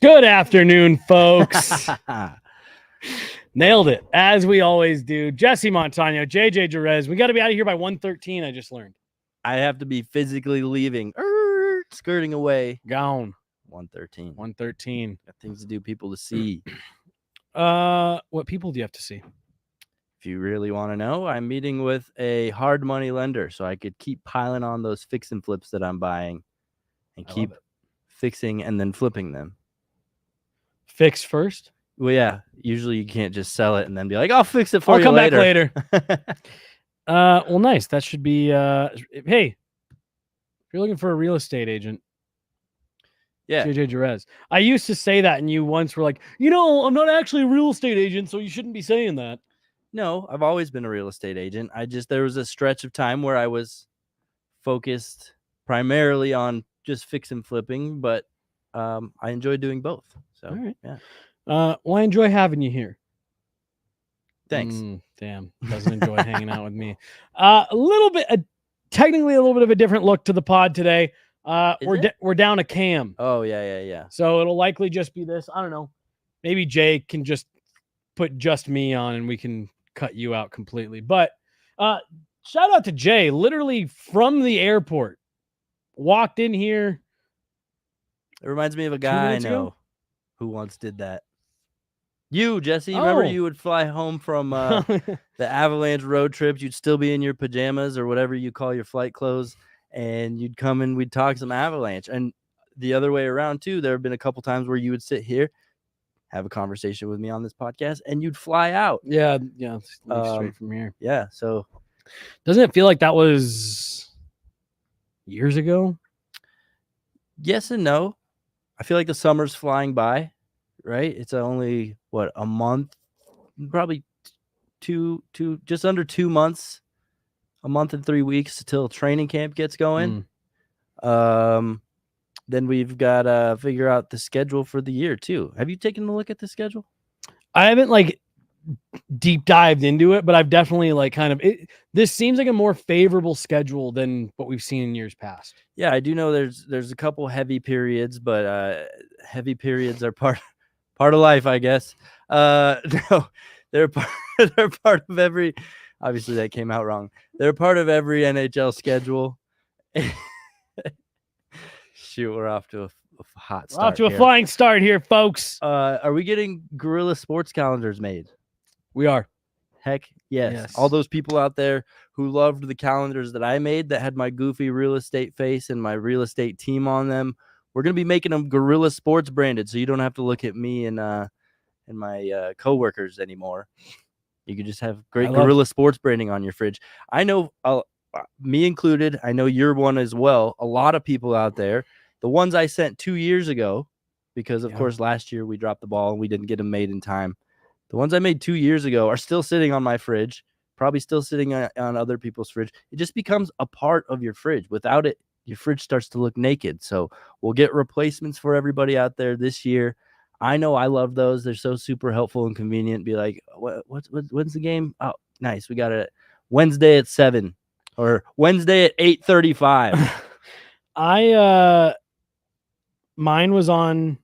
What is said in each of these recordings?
Good afternoon, folks. Nailed it, as we always do. Jesse Montano, JJ Jerez. We got to be out of here by 1:13, I just learned. I have to be physically leaving, skirting away. Gone. 1:13. 1:13. Got things to do, people to see. What people do you have to see? If you really want to know, I'm meeting with a hard money lender so I could keep piling on those fix and flips that I'm buying and keep fixing and then flipping them. Fix first? Well, yeah. Usually you can't just sell it and then be like, I'll fix it for I'll you come later. back later. Well, nice. That should be, hey, if you're looking for a real estate agent, yeah. JJ Jerez. I used to say that, and you once were like, I'm not actually a real estate agent, so you shouldn't be saying that. No, I've always been a real estate agent. There was a stretch of time where I was focused primarily on just fix and flipping, but I enjoy doing both. So, all right. Yeah. Well, I enjoy having you here. Thanks. Damn, doesn't enjoy hanging out with me. Technically a little bit of a different look to the pod today. We're down a cam. Oh, yeah. So it'll likely just be this. I don't know. Maybe Jay can just put just me on and we can cut you out completely. But shout out to Jay, literally from the airport. Walked in here. It reminds me of a guy I know who once did that. You, Jesse, remember you would fly home from the Avalanche road trips. You'd still be in your pajamas or whatever you call your flight clothes, and you'd come and we'd talk some Avalanche. And the other way around, too, there have been a couple times where you would sit here, have a conversation with me on this podcast, and you'd fly out. Yeah, straight from here. Yeah, so. Doesn't it feel like that was years ago? Yes and no. I feel like the summer's flying by, right? It's only, a month? Probably just under 2 months, a month and 3 weeks till training camp gets going. Then we've got to figure out the schedule for the year, too. Have you taken a look at the schedule? I haven't, deep dived into it, but I've definitely, this seems like a more favorable schedule than what we've seen in years past. Yeah, I do know there's a couple heavy periods, but heavy periods are part of life, I guess. No, they're part of every. Obviously, that came out wrong. They're part of every NHL schedule. Shoot, we're off to a hot start. Off to a flying start here, folks. Are we getting Guerilla sports calendars made? We are. Heck yes. All those people out there who loved the calendars that I made that had my goofy real estate face and my real estate team on them, we're going to be making them Guerilla Sports branded, so you don't have to look at me and my coworkers anymore. You can just have great Guerilla Sports branding on your fridge. I know, me included, I know you're one as well. A lot of people out there, the ones I sent 2 years ago, because of course last year we dropped the ball and we didn't get them made in time. The ones I made 2 years ago are still sitting on my fridge, probably still sitting on other people's fridge. It just becomes a part of your fridge. Without it, your fridge starts to look naked. So we'll get replacements for everybody out there this year. I know I love those. They're so super helpful and convenient. Be like, when's the game? Oh, nice. We got it Wednesday at 7 or Wednesday at 8:35. Mine was on.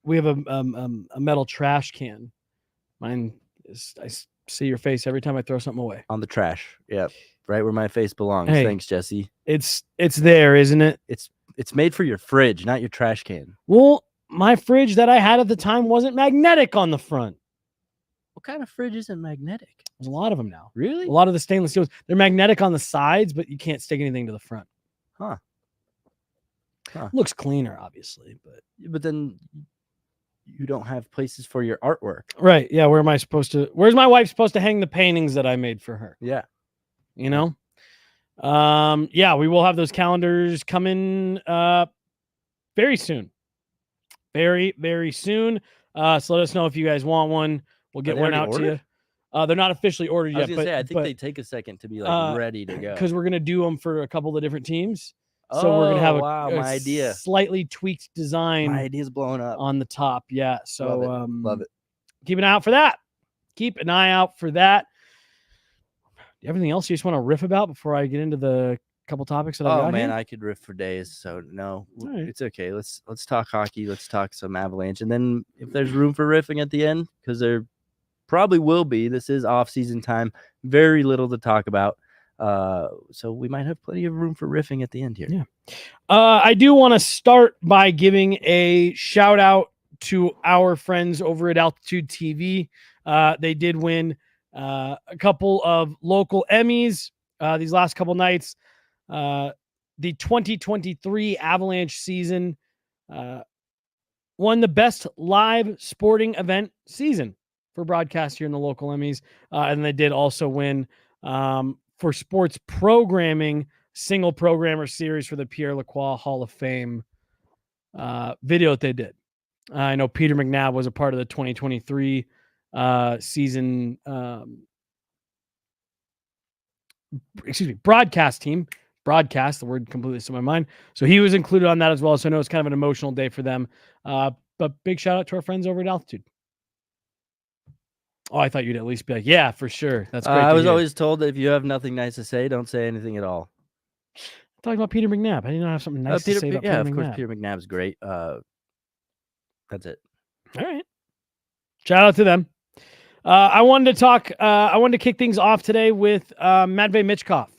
We have a metal trash can. Mine is, I see your face every time I throw something away. On the trash. Yep. Right where my face belongs. Hey, thanks, Jesse. It's there, isn't it? It's made for your fridge, not your trash can. Well, my fridge that I had at the time wasn't magnetic on the front. What kind of fridge isn't magnetic? There's a lot of them now. Really? A lot of the stainless steels. They're magnetic on the sides, but you can't stick anything to the front. Huh. Looks cleaner, obviously, but then you don't have places for your artwork. Right. Yeah. Where's my wife supposed to hang the paintings that I made for her? Yeah. You know? Yeah, we will have those calendars coming very soon. Very, very soon. So let us know if you guys want one. We'll get one out to you. They're not officially ordered yet. I think they take a second to be ready to go. Because we're gonna do them for a couple of different teams. So we're gonna have my idea. Slightly tweaked design. My idea's blown up on the top. Yeah. So love it. Keep an eye out for that. Keep an eye out for that. Everything else you just want to riff about before I get into the couple topics that I've got man, here? I could riff for days. So no, right. It's okay. Let's talk hockey. Let's talk some Avalanche, and then if there's room for riffing at the end, because there probably will be. This is off-season time. Very little to talk about. So we might have plenty of room for riffing at the end here. Yeah. I do want to start by giving a shout out to our friends over at Altitude TV. They did win a couple of local Emmys these last couple nights. The 2023 Avalanche season won the best live sporting event season for broadcast here in the local Emmys. And they did also win for sports programming, single programmer series for the Pierre Lacroix Hall of Fame video that they did. I know Peter McNabb was a part of the 2023 season, broadcast team. Broadcast, the word completely slipped my mind. So he was included on that as well. So I know it's kind of an emotional day for them. But big shout out to our friends over at Altitude. Oh, I thought you'd at least be like, yeah, for sure. That's great. I was always told that if you have nothing nice to say, don't say anything at all. Talking about Peter McNabb. I didn't have something nice to say about Peter McNabb. Of course, Peter McNabb's great. That's it. All right. Shout out to them. I wanted to talk. I wanted to kick things off today with MATVEI MICHKOV,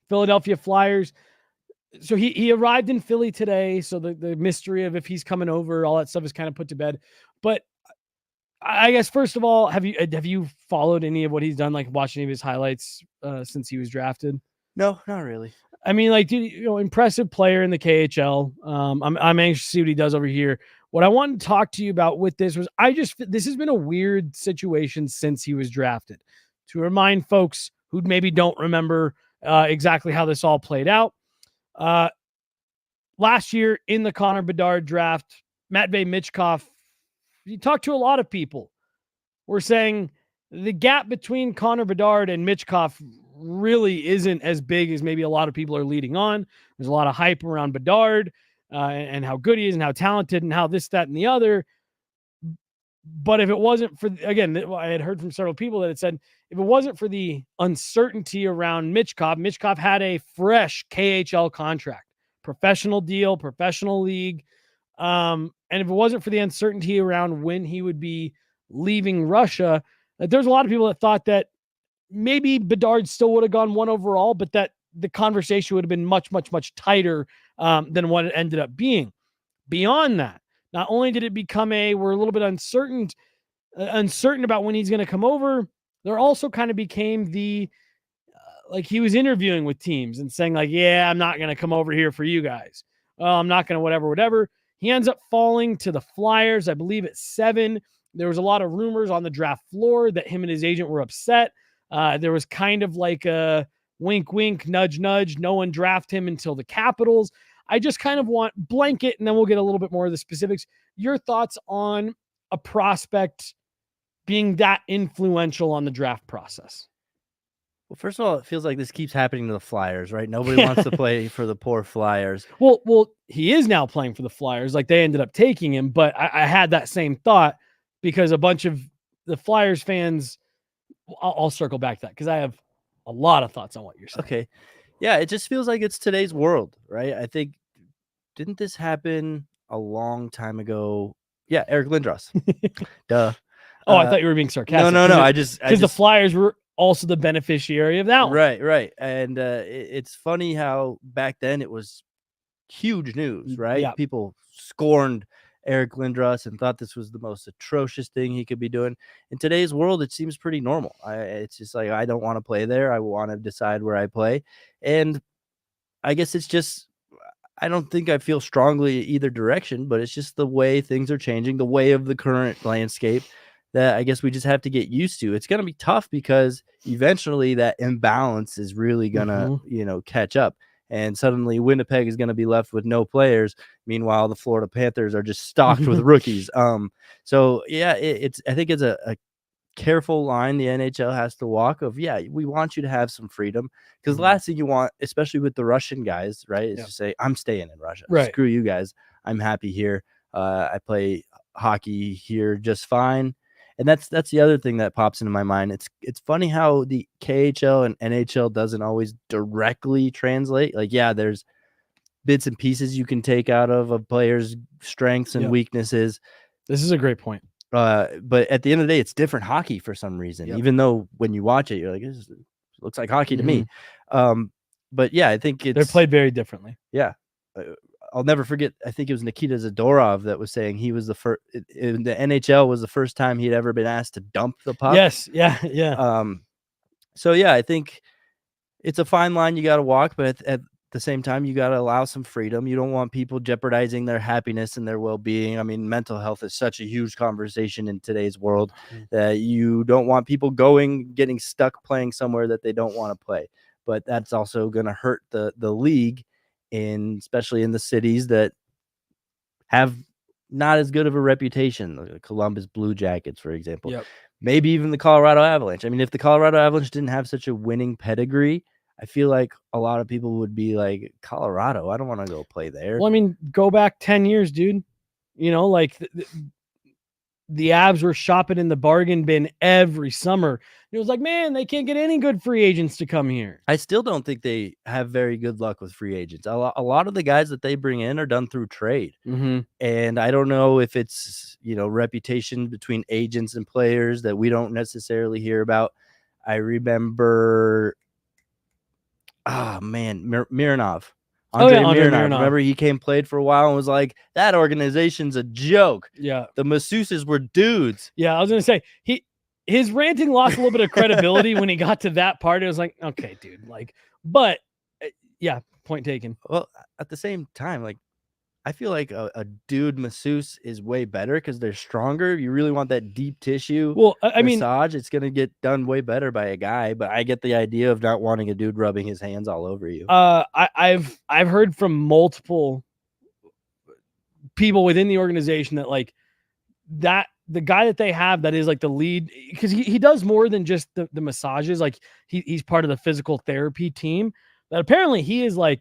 Philadelphia Flyers. So he arrived in Philly today. So the mystery of if he's coming over, all that stuff is kind of put to bed. But I guess first of all, have you followed any of what he's done? Like watching any of his highlights since he was drafted? No, not really. I mean, like, dude, impressive player in the KHL. I'm anxious to see what he does over here. What I wanted to talk to you about with this was this has been a weird situation since he was drafted. To remind folks who maybe don't remember exactly how this all played out. Last year in the Connor Bedard draft, MATVEI MICHKOV, you talk to a lot of people. We're saying the gap between Connor Bedard and MICHKOV really isn't as big as maybe a lot of people are leading on. There's a lot of hype around Bedard and how good he is and how talented and how this, that, and the other. But if it wasn't for, again, I had heard from several people that had said, if it wasn't for the uncertainty around MICHKOV had a fresh KHL contract, professional deal, professional league. And if it wasn't for the uncertainty around when he would be leaving Russia, there's a lot of people that thought that maybe Bedard still would have gone 1 overall, but that the conversation would have been much, much, much tighter than what it ended up being. Beyond that, not only did it become we're a little bit uncertain about when he's going to come over, there also kind of became like he was interviewing with teams and saying like, yeah, I'm not going to come over here for you guys. I'm not going to whatever. He ends up falling to the Flyers, I believe at 7. There was a lot of rumors on the draft floor that him and his agent were upset. There was kind of like a wink, wink, nudge, nudge. No one draft him until the Capitals. I just kind of want blanket, and then we'll get a little bit more of the specifics. Your thoughts on a prospect being that influential on the draft process? Well, first of all, it feels like this keeps happening to the Flyers, right? Nobody wants to play for the poor Flyers. Well, he is now playing for the Flyers. Like they ended up taking him, but I had that same thought because a bunch of the Flyers fans. I'll circle back to that because I have a lot of thoughts on what you're saying. Okay. Yeah, it just feels like it's today's world, right? I think, didn't this happen a long time ago? Yeah, Eric Lindros. Duh. Oh, I thought you were being sarcastic. No. Because the Flyers were also the beneficiary of that one. Right. And it's funny how back then it was huge news, right? Yeah. People scorned Eric Lindros and thought this was the most atrocious thing he could be doing. In today's world, it seems pretty normal. It's just like, I don't want to play there. I want to decide where I play. And I guess it's just, I don't think I feel strongly either direction, but it's just the way things are changing, the way of the current landscape that I guess we just have to get used to. It's going to be tough because eventually that imbalance is really going to, catch up. And suddenly Winnipeg is going to be left with no players. Meanwhile, the Florida Panthers are just stocked with rookies. So yeah, I think it's a careful line the NHL has to walk of, we want you to have some freedom, because the last thing you want, especially with the Russian guys, right, is to say, I'm staying in Russia. Right. Screw you guys. I'm happy here. I play hockey here just fine. And that's the other thing that pops into my mind. It's funny how the KHL and NHL doesn't always directly translate. Like, yeah, there's bits and pieces you can take out of a player's strengths and weaknesses. This is a great point. But at the end of the day, it's different hockey for some reason, even though when you watch it, you're like, this looks like hockey to me. But yeah, I think they're played very differently. Yeah. I'll never forget. I think it was Nikita Zadorov that was saying he was the first in the NHL was the first time he'd ever been asked to dump the puck. Yes. Yeah. So yeah, I think it's a fine line you got to walk, but at the same time, you got to allow some freedom. You don't want people jeopardizing their happiness and their well-being. I mean, mental health is such a huge conversation in today's world that you don't want people getting stuck playing somewhere that they don't want to play. But that's also going to hurt the league, especially in the cities that have not as good of a reputation. The Columbus Blue Jackets, for example. Maybe even the Colorado Avalanche. I mean, if the Colorado Avalanche didn't have such a winning pedigree, I feel like a lot of people would be like, Colorado, I don't want to go play there. Well, I mean, go back 10 years, dude. You know, like the Avs were shopping in the bargain bin every summer. It was like, man, they can't get any good free agents to come here. I still don't think they have very good luck with free agents. A lot of the guys that they bring in are done through trade. And I don't know if it's, reputation between agents and players that we don't necessarily hear about. I remember, Mironov. Andrei Mironov. Remember, he played for a while and was like, that organization's a joke. Yeah. The masseuses were dudes. Yeah, I was going to say, his ranting lost a little bit of credibility when he got to that part. It was like, okay, dude, but yeah, point taken. Well, at the same time, I feel like a dude masseuse is way better because they're stronger. You really want that deep tissue. Well, I mean, massage, it's going to get done way better by a guy, but I get the idea of not wanting a dude rubbing his hands all over you. I've heard from multiple people within the organization that the guy that they have that is the lead, because he does more than just the massages. He's part of the physical therapy team, that apparently he is like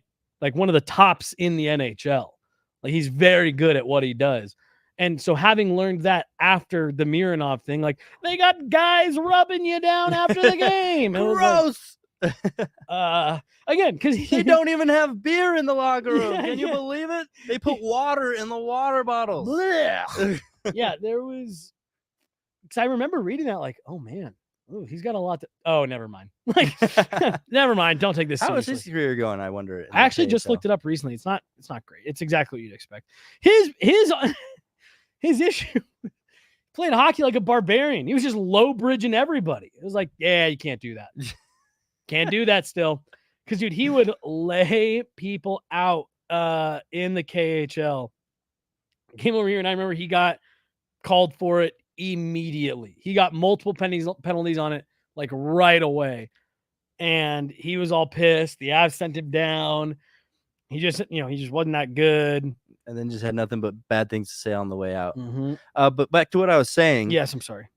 one of the tops in the NHL. He's very good at what he does. And so having learned that after the Mironov thing, they got guys rubbing you down after the game. Gross. Again, because they don't even have beer in the locker room. Can you believe it? They put water in the water bottles. Yeah, there was, because I remember reading that oh man, ooh, he's got a lot to, oh, never mind. Never mind. Don't take this seriously. How is his career going? I wonder. I actually just looked it up recently. It's not great. It's exactly what you'd expect. His issue, played hockey like a barbarian. He was just low bridging everybody. It was like, yeah, you can't do that. Can't do that still. Because, dude, he would lay people out in the KHL. Came over here, and I remember he got called for it immediately. He got multiple penalties on it right away, and he was all pissed. The Avs sent him down. He just wasn't that good, and then just had nothing but bad things to say on the way out. But back to what I was saying. Yes, I'm sorry.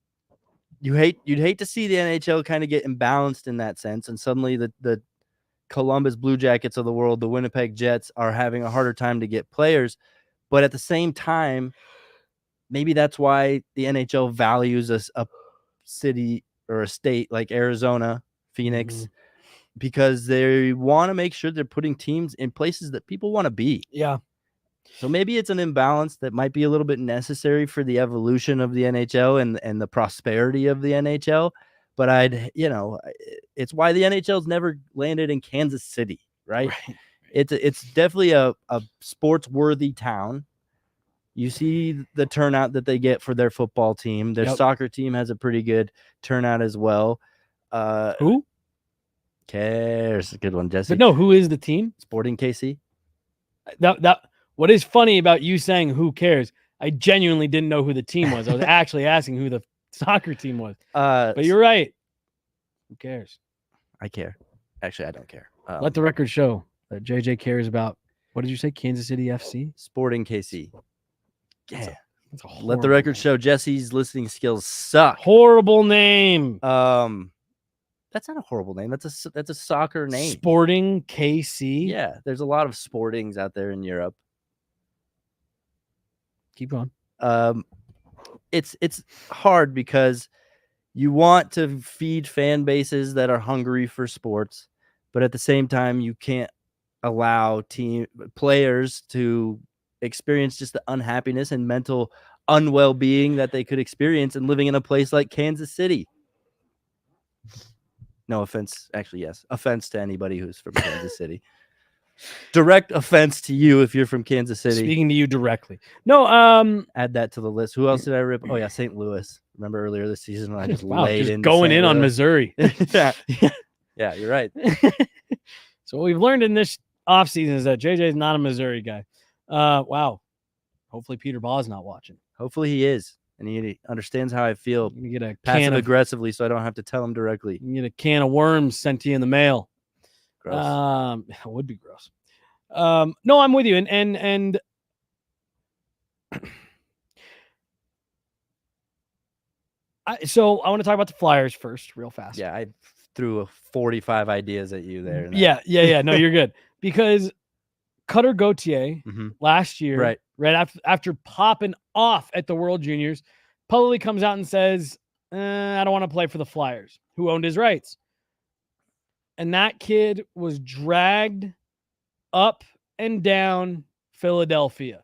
You'd hate to see the NHL kind of get imbalanced in that sense, and suddenly the Columbus Blue Jackets of the world, the Winnipeg Jets, are having a harder time to get players. But at the same time, maybe that's why the NHL values a city or a state like Arizona, Phoenix, because they want to make sure they're putting teams in places that people want to be. Yeah. So maybe it's an imbalance that might be a little bit necessary for the evolution of the NHL and the prosperity of the NHL. But it's why the NHL's never landed in Kansas City, right? It's definitely a sports-worthy town. You see the turnout that they get for their football team. Their soccer team has a pretty good turnout as well. Who cares? A good one, Jesse. But no, who is the team? Sporting KC. That what is funny about you saying who cares? I genuinely didn't know who the team was. I was actually asking who the soccer team was. But you're right. Who cares? I care. Actually, I don't care. Let the record show that JJ cares about. What did you say? Kansas City FC? Sporting KC. Yeah. Let the record show Jesse's listening skills suck. Horrible name. That's not a horrible name. That's a soccer name. Sporting KC. Yeah, there's a lot of Sportings out there in Europe. Keep going. it's hard because you want to feed fan bases that are hungry for sports, but at the same time, you can't allow team players to experience just the unhappiness and mental unwell-being that they could experience in living in a place like Kansas City. No offense. Actually, yes. Offense to anybody who's from Kansas City. Direct offense to you if you're from Kansas City. Speaking to you directly. No, add that to the list. Who else did I rip? Oh yeah, St. Louis. Remember earlier this season when I just wow, laid just into going St. in on Louis? Missouri. Yeah, you're right. So what we've learned in this offseason is that JJ is not a Missouri guy. Wow. Hopefully Peter Baugh's not watching. Hopefully he is, and he understands how I feel You get a passive aggressively, so I don't have to tell him directly. You get a can of worms sent to you in the mail. Gross. It would be gross. No, I'm with you, and so I want to talk about the Flyers first, real fast. Yeah, I threw 45 ideas at you there. Yeah. No, you're good because Cutter Gauthier last year, right after popping off at the World Juniors, publicly comes out and says, "I don't want to play for the Flyers." Who owned his rights? And that kid was dragged up and down Philadelphia.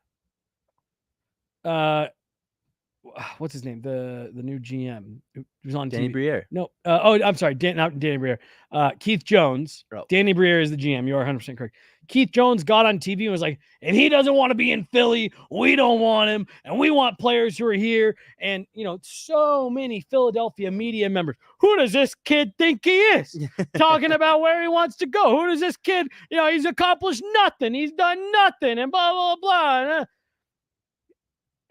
What's his name? The new GM who was on Danny TV. Briere. No. I'm sorry. Not Danny Briere. Keith Jones. Oh. Danny Briere is the GM. You are 100% correct. Keith Jones got on TV and was like, and he doesn't want to be in Philly. We don't want him. And we want players who are here. And, so many Philadelphia media members. Who does this kid think he is? Talking about where he wants to go. Who does this kid, he's accomplished nothing. He's done nothing and blah, blah, blah.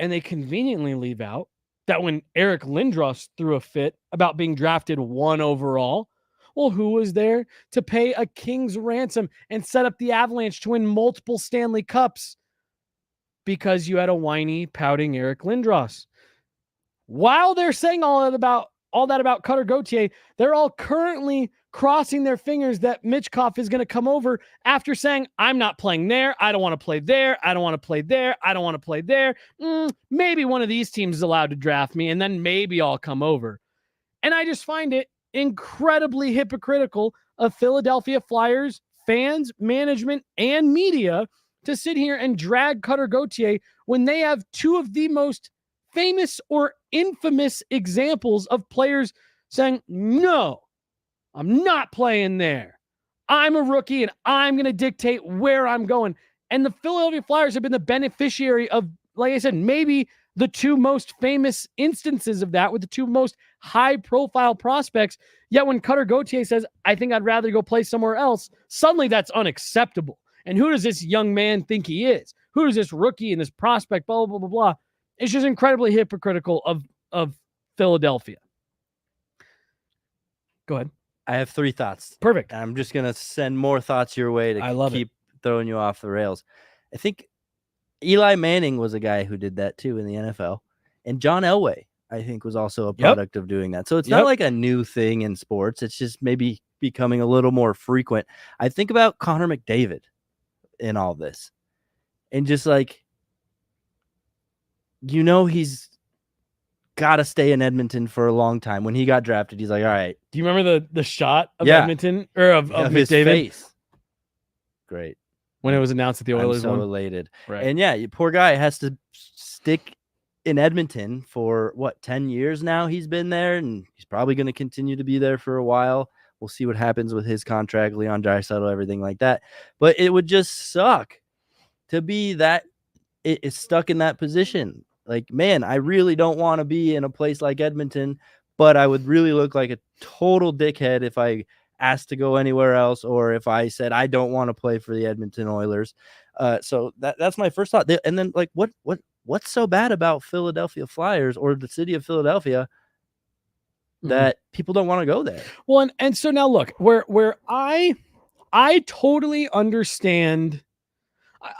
And they conveniently leave out that when Eric Lindros threw a fit about being drafted 1 overall, well, who was there to pay a king's ransom and set up the Avalanche to win multiple Stanley Cups? Because you had a whiny, pouting Eric Lindros. While they're saying all that about Cutter Gauthier, they're all currently crossing their fingers that MICHKOV is going to come over after saying, I'm not playing there. I don't want to play there. I don't want to play there. I don't want to play there. Maybe one of these teams is allowed to draft me, and then maybe I'll come over. And I just find it incredibly hypocritical of Philadelphia Flyers fans, management, and media to sit here and drag Cutter Gauthier when they have two of the most famous or infamous examples of players saying, no, I'm not playing there. I'm a rookie and I'm going to dictate where I'm going. And the Philadelphia Flyers have been the beneficiary of, like I said, maybe the two most famous instances of that with the two most high-profile prospects. Yet when Cutter Gauthier says, I think I'd rather go play somewhere else, suddenly that's unacceptable. And who does this young man think he is? Who is this rookie and this prospect, blah, blah, blah, blah. It's just incredibly hypocritical of Philadelphia. Go ahead. I have 3 thoughts. Perfect. I'm just going to send more thoughts your way to keep throwing you off the rails. I think Eli Manning was a guy who did that too in the NFL. And John Elway, I think, was also a product of doing that. So it's not like a new thing in sports. It's just maybe becoming a little more frequent. I think about Connor McDavid in all this. And just like, he's got to stay in Edmonton for a long time. When he got drafted, he's like, all right. Do you remember the shot of Edmonton or of his McDavid? Face? Great. When it was announced that the Oilers won. won. Elated. Right. And poor guy has to stick in Edmonton for 10 years now he's been there, and he's probably going to continue to be there for a while. We'll see what happens with his contract, Leon Draisaitl, everything like that. But it would just suck to be that it is stuck in that position. Like, man, I really don't want to be in a place like Edmonton, but I would really look like a total dickhead if I asked to go anywhere else, or if I said I don't want to play for the Edmonton Oilers. So that's my first thought. And then, like, what's so bad about Philadelphia Flyers or the city of Philadelphia that people don't want to go there? Well, and so now look, where I totally understand.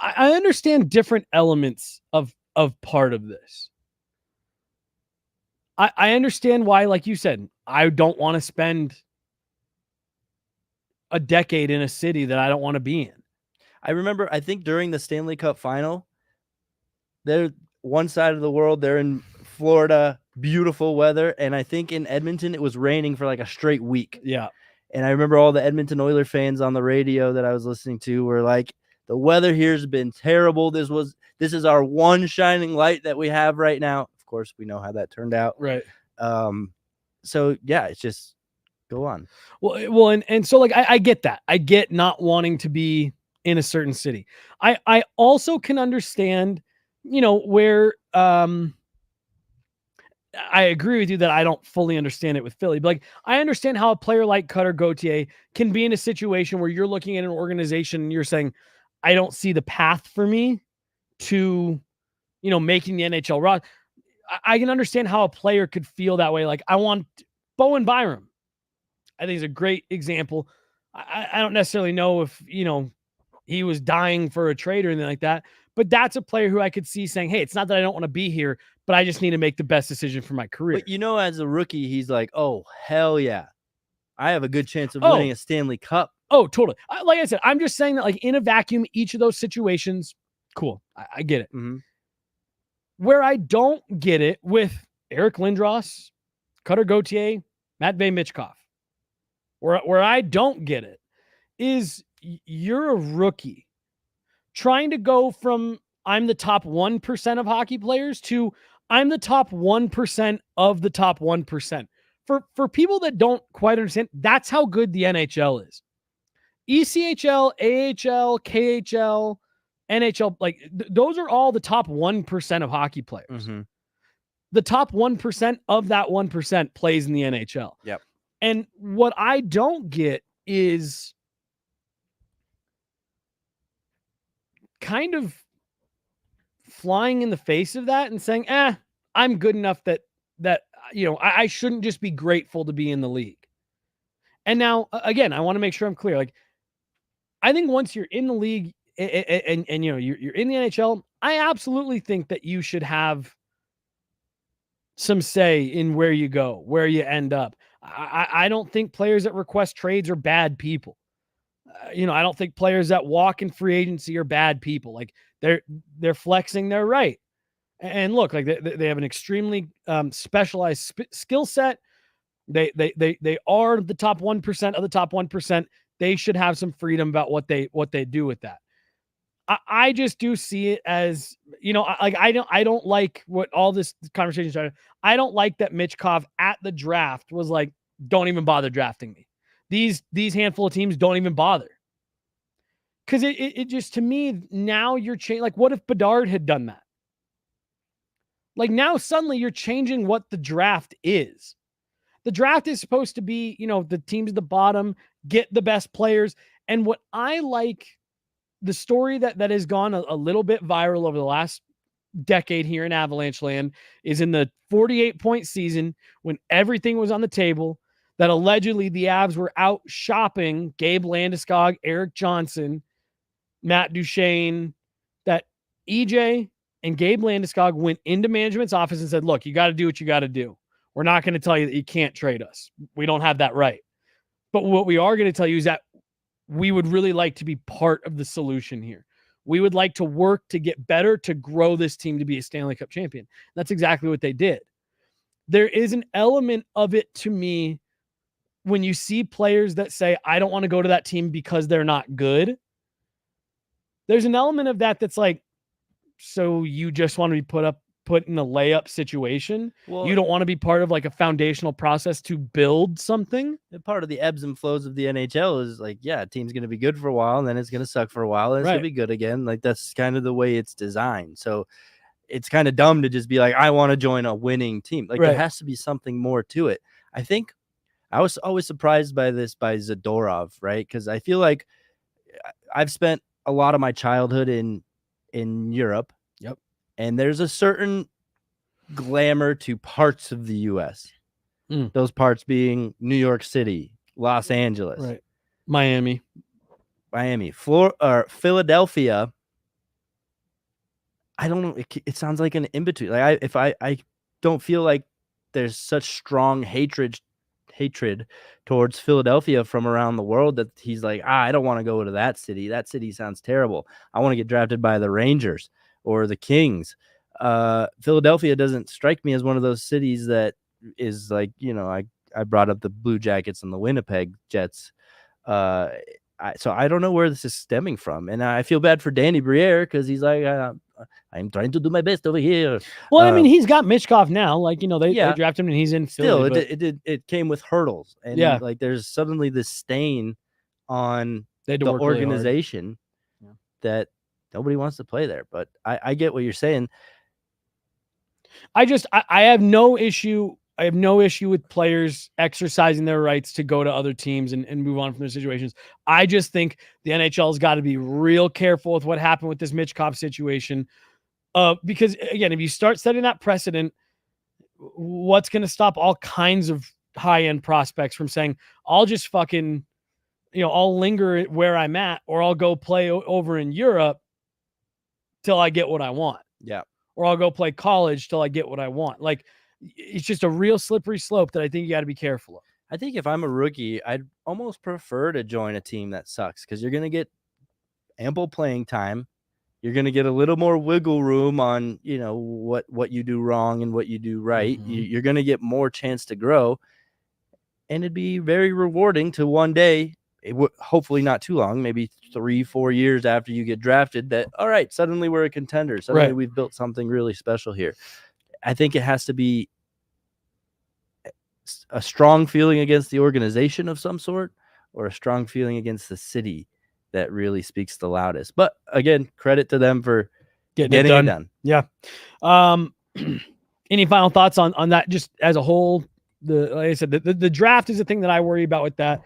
I understand different elements of part of this. I understand why, like you said, I don't want to spend a decade in a city that I don't want to be in. I remember, I think during the Stanley Cup final, they're one side of the world, they're in Florida, beautiful weather. And I think in Edmonton, it was raining for like a straight week. Yeah. And I remember all the Edmonton Oilers fans on the radio that I was listening to were like, the weather here has been terrible. This is our one shining light that we have right now. Of course, we know how that turned out. Right. So yeah, it's just go on. Well, and so like I get that. I get not wanting to be in a certain city. I also can understand, where I agree with you that I don't fully understand it with Philly. But like I understand how a player like Cutter Gauthier can be in a situation where you're looking at an organization and you're saying, I don't see the path for me to, making the NHL roster. I can understand how a player could feel that way. Like I want Bowen Byram. I think he's a great example. I don't necessarily know if, he was dying for a trade or anything like that, but that's a player who I could see saying, hey, it's not that I don't want to be here, but I just need to make the best decision for my career. But as a rookie, he's like, oh, hell yeah. I have a good chance of winning a Stanley Cup. Oh, totally. Like I said, I'm just saying that like in a vacuum, each of those situations, cool. I get it. Mm-hmm. Where I don't get it with Eric Lindros, Cutter Gauthier, MATVEI, MICHKOV, where I don't get it is you're a rookie trying to go from I'm the top 1% of hockey players to I'm the top 1% of the top 1%. For people that don't quite understand, that's how good the NHL is. ECHL, AHL, KHL, NHL, like those are all the top 1% of hockey players. Mm-hmm. The top 1% of that 1% plays in the NHL. Yep. And what I don't get is kind of flying in the face of that and saying, I'm good enough that I shouldn't just be grateful to be in the league. And now, again, I want to make sure I'm clear. Like, I think once you're in the league and you're in the NHL, I absolutely think that you should have some say in where you go, where you end up. I don't think players that request trades are bad people. I don't think players that walk in free agency are bad people. Like they're flexing their right. And look, like they have an extremely specialized skill set. They are the top 1% of the top 1%. They should have some freedom about what they do with that. I just do see it as, I don't like what all this conversation started. I don't like that MICHKOV at the draft was like, don't even bother drafting me. These handful of teams don't even bother. Because it just, to me, now you're changing. Like, what if Bedard had done that? Like, now suddenly you're changing what the draft is. The draft is supposed to be, the teams at the bottom get the best players. And what I like, the story that has gone a little bit viral over the last decade here in Avalanche land is in the 48-point season when everything was on the table, that allegedly the Avs were out shopping Gabe Landeskog, Eric Johnson, Matt Duchene, that EJ and Gabe Landeskog went into management's office and said, look, you got to do what you got to do. We're not going to tell you that you can't trade us. We don't have that right. But what we are going to tell you is that we would really like to be part of the solution here. We would like to work to get better, to grow this team to be a Stanley Cup champion. That's exactly what they did. There is an element of it to me when you see players that say, I don't want to go to that team because they're not good. There's an element of that that's like, so you just want to be put in a layup situation. Well, you don't want to be part of like a foundational process to build something. Part of the ebbs and flows of the NHL is like, yeah, a team's going to be good for a while and then it's going to suck for a while and it's going to be good again. Like that's kind of the way it's designed. So it's kind of dumb to just be like, I want to join a winning team. Like there has to be something more to it. I think I was always surprised by this by Zadorov, right? Because I feel like I've spent a lot of my childhood in Europe. Yep. And there's a certain glamour to parts of the U.S. Those parts being New York City, Los Angeles, Miami, Philadelphia. I don't know. It sounds like an in-between. Like I don't feel like there's such strong hatred towards Philadelphia from around the world that he's like, I don't want to go to that city. That city sounds terrible. I want to get drafted by the Rangers or the Kings. Philadelphia doesn't strike me as one of those cities that is like, I brought up the Blue Jackets and the Winnipeg Jets. So I don't know where this is stemming from. And I feel bad for Danny Briere because he's like, I'm trying to do my best over here. Well, I mean, he's got Michkov now. Like, they draft him and he's in Philly. Still, it came with hurdles. And like there's suddenly this stain on the organization really that nobody wants to play there. But I get what you're saying. I have no issue. I have no issue with players exercising their rights to go to other teams and move on from their situations. I just think the NHL has got to be real careful with what happened with this Michkov situation. Because again, if you start setting that precedent, what's going to stop all kinds of high-end prospects from saying, I'll just fucking, I'll linger where I'm at, or I'll go play over in Europe till I get what I want. Yeah. Or I'll go play college till I get what I want. Like, it's just a real slippery slope that I think you got to be careful of. I think if I'm a rookie, I'd almost prefer to join a team that sucks because you're going to get ample playing time. You're going to get a little more wiggle room on, what you do wrong and what you do right. Mm-hmm. You're going to get more chance to grow. And it'd be very rewarding to one day, hopefully not too long, maybe 3-4 years after you get drafted, that, all right, suddenly we're a contender. Suddenly we've built something really special here. I think it has to be a strong feeling against the organization of some sort, or a strong feeling against the city that really speaks the loudest. But again, credit to them for getting it done. Yeah. Any final thoughts on that, just as a whole? Like I said, the draft is the thing that I worry about with that,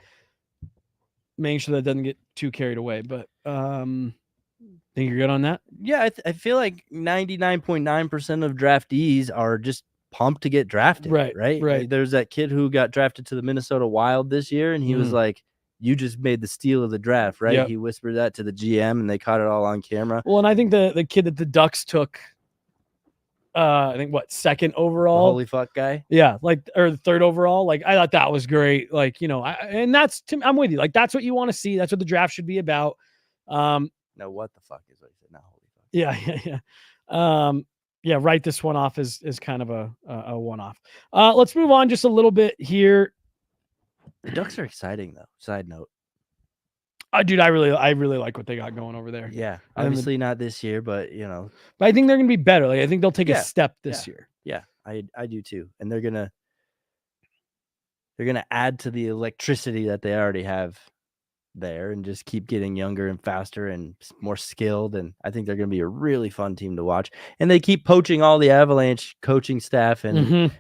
making sure that doesn't get too carried away. But think you're good on that? Yeah, I feel like 99.9% of draftees are just pumped to get drafted. Right. Like, there's that kid who got drafted to the Minnesota Wild this year, and he was like, you just made the steal of the draft, right? Yep. He whispered that to the GM, and they caught it all on camera. Well, and I think the kid that the Ducks took, I think second overall, the holy fuck guy, or the third overall. Like, I thought that was great. Like, and that's I'm with you. Like, that's what you want to see. That's what the draft should be about. No, what the fuck is what he said? Not holy fuck. Yeah. Write this one off as kind of a one-off. Let's move on just a little bit here. The Ducks are exciting, though. Side note. Dude, I really like what they got going over there. Yeah, obviously not this year, but But I think they're gonna be better. Like, I think they'll take a step this year. Yeah, I do too. And they're gonna add to the electricity that they already have there, and just keep getting younger and faster and more skilled. And I think they're gonna be a really fun team to watch. And they keep poaching all the Avalanche coaching staff and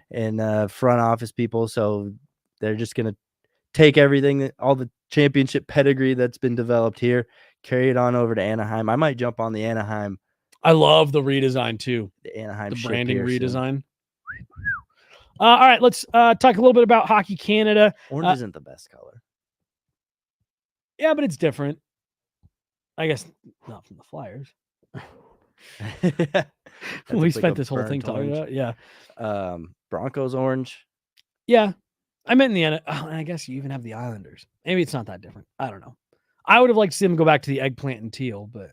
front office people, so they're just gonna take everything, all the championship pedigree that's been developed here, carry it on over to Anaheim. I might jump on the Anaheim. I love the redesign too. The Anaheim branding redesign. All right, let's talk a little bit about Hockey Canada. Orange isn't the best color. Yeah, but it's different. I guess not from the Flyers. We spent this whole thing talking about. Yeah. Broncos orange. Yeah. I meant in the end. I guess you even have the Islanders. Maybe it's not that different. I don't know. I would have liked to see them go back to the eggplant and teal, but